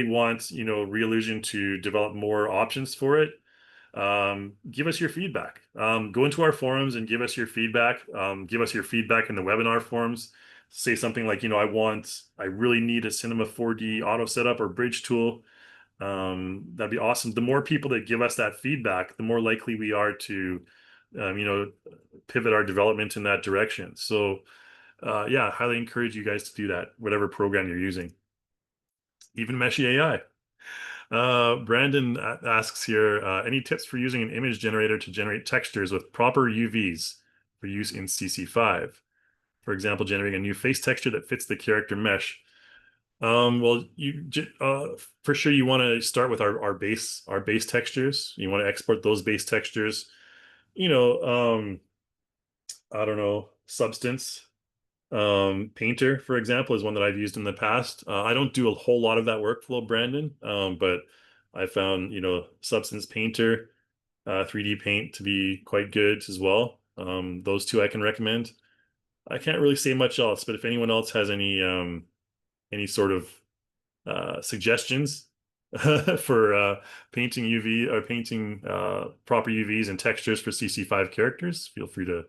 want, Reallusion to develop more options for it, give us your feedback. Go into our forums and give us your feedback. Give us your feedback in the webinar forums. Say something like, I really need a Cinema 4D auto setup or bridge tool. That'd be awesome. The more people that give us that feedback, the more likely we are to, pivot our development in that direction. So, yeah, highly encourage you guys to do that, whatever program you're using. Even Meshi AI. Brandon asks here, any tips for using an image generator to generate textures with proper UVs for use in CC5? For example, generating a new face texture that fits the character mesh. Well, for sure you want to start with our base textures. You want to export those base textures. You know, I don't know, Substance. Painter, for example, is one that I've used in the past. I don't do a whole lot of that workflow, Brandon, but I found, Substance Painter, 3D Paint to be quite good as well. Those two I can recommend. I can't really say much else, but if anyone else has any sort of suggestions for painting UV or painting proper UVs and textures for CC5 characters, feel free to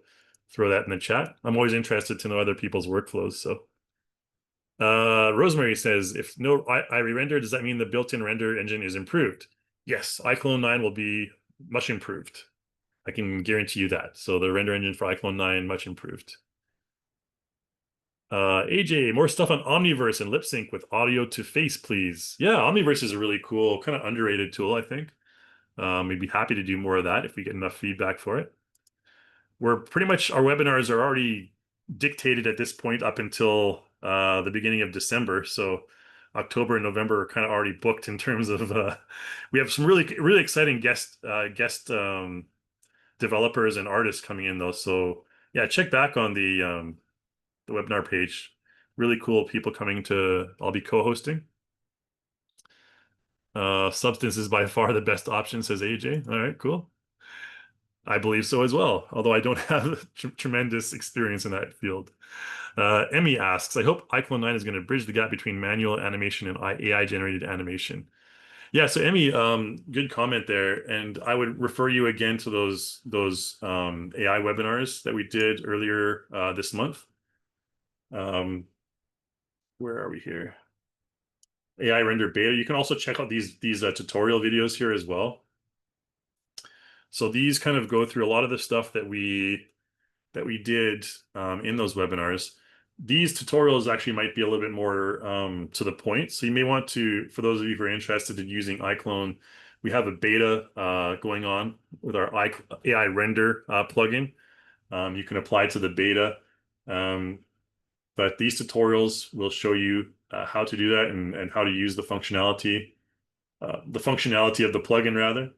throw that in the chat. I'm always interested to know other people's workflows. So, Rosemary says, if no I re-render, does that mean the built-in render engine is improved? Yes, iClone 9 will be much improved. I can guarantee you that. So the render engine for iClone 9, much improved. AJ, more stuff on Omniverse and lip sync with audio to face, please. Yeah, Omniverse is a really cool, kind of underrated tool, I think. We'd be happy to do more of that if we get enough feedback for it. Our webinars are already dictated at this point up until the beginning of December. So October and November are kind of already booked in terms of we have some really, really exciting guest developers and artists coming in though. So yeah, check back on the webinar page. Really cool people coming I'll be co-hosting. Substance is by far the best option, says AJ. All right, cool. I believe so as well, although I don't have tremendous experience in that field. Emmy asks, I hope iClone 9 is going to bridge the gap between manual animation and AI-generated animation. Yeah, so Emmy, good comment there. And I would refer you again to those AI webinars that we did earlier this month. Where are we here? AI render beta. You can also check out these tutorial videos here as well. So these kind of go through a lot of the stuff that we did in those webinars. These tutorials actually might be a little bit more to the point. So you may want to, for those of you who are interested in using iClone, we have a beta going on with our AI render plugin. You can apply to the beta. But these tutorials will show you how to do that and how to use the functionality of the plugin rather.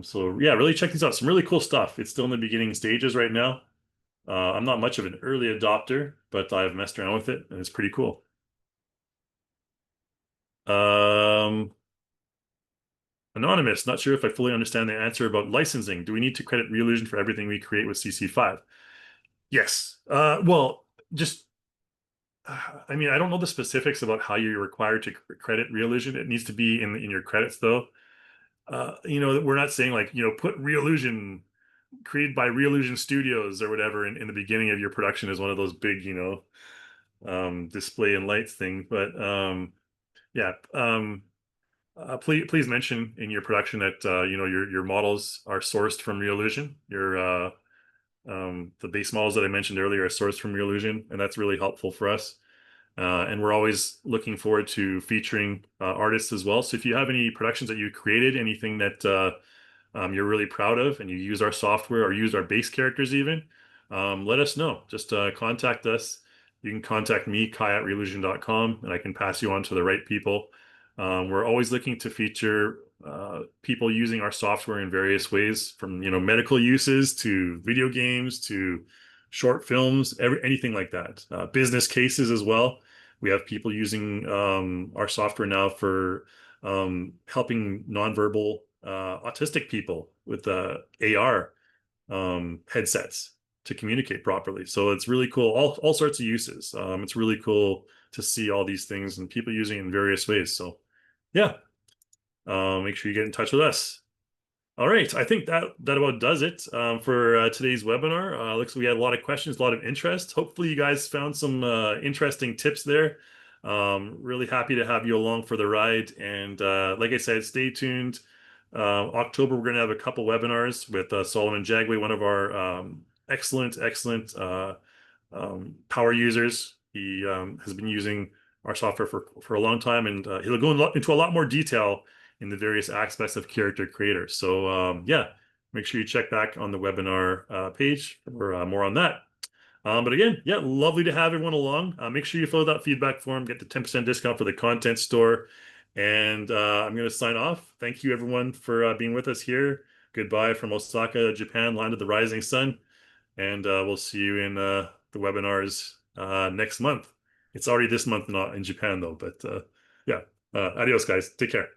So yeah, really check these out. Some really cool stuff. It's still in the beginning stages right now. I'm not much of an early adopter, but I've messed around with it and it's pretty cool. Anonymous, not sure if I fully understand the answer about licensing. Do we need to credit Reallusion for everything we create with CC5? Yes. Well, just I mean, I don't know the specifics about how you're required to credit Reallusion. It needs to be in your credits, though. We're not saying like, put Reallusion created by Reallusion Studios or whatever in the beginning of your production is one of those big, display and lights thing. But yeah, Please mention in your production that your models are sourced from Reallusion. The base models that I mentioned earlier are sourced from Reallusion, and that's really helpful for us. And we're always looking forward to featuring artists as well. So if you have any productions that you created, anything that you're really proud of, and you use our software or use our base characters even, let us know. Just contact us. You can contact me, kai@reallusion.com, and I can pass you on to the right people. We're always looking to feature people using our software in various ways, from medical uses to video games to short films, anything like that. Business cases as well. We have people using our software now for helping nonverbal autistic people with AR headsets to communicate properly. So it's really cool. All sorts of uses. It's really cool to see all these things and people using it in various ways. So yeah, make sure you get in touch with us. All right, I think that about does it for today's webinar. Looks like we had a lot of questions, a lot of interest. Hopefully you guys found some interesting tips there. Really happy to have you along for the ride. And like I said, stay tuned. October, we're going to have a couple webinars with Solomon Jagway, one of our excellent power users. He has been using our software for a long time, and he'll go into a lot more detail in the various aspects of character creator. So yeah, make sure you check back on the webinar page for more on that. But again, yeah, lovely to have everyone along. Make sure you fill out that feedback form, get the 10% discount for the content store. And I'm going to sign off. Thank you, everyone, for being with us here. Goodbye from Osaka, Japan, land of the rising sun. And we'll see you in the webinars next month. It's already this month, not in Japan, though. But yeah, adios, guys. Take care.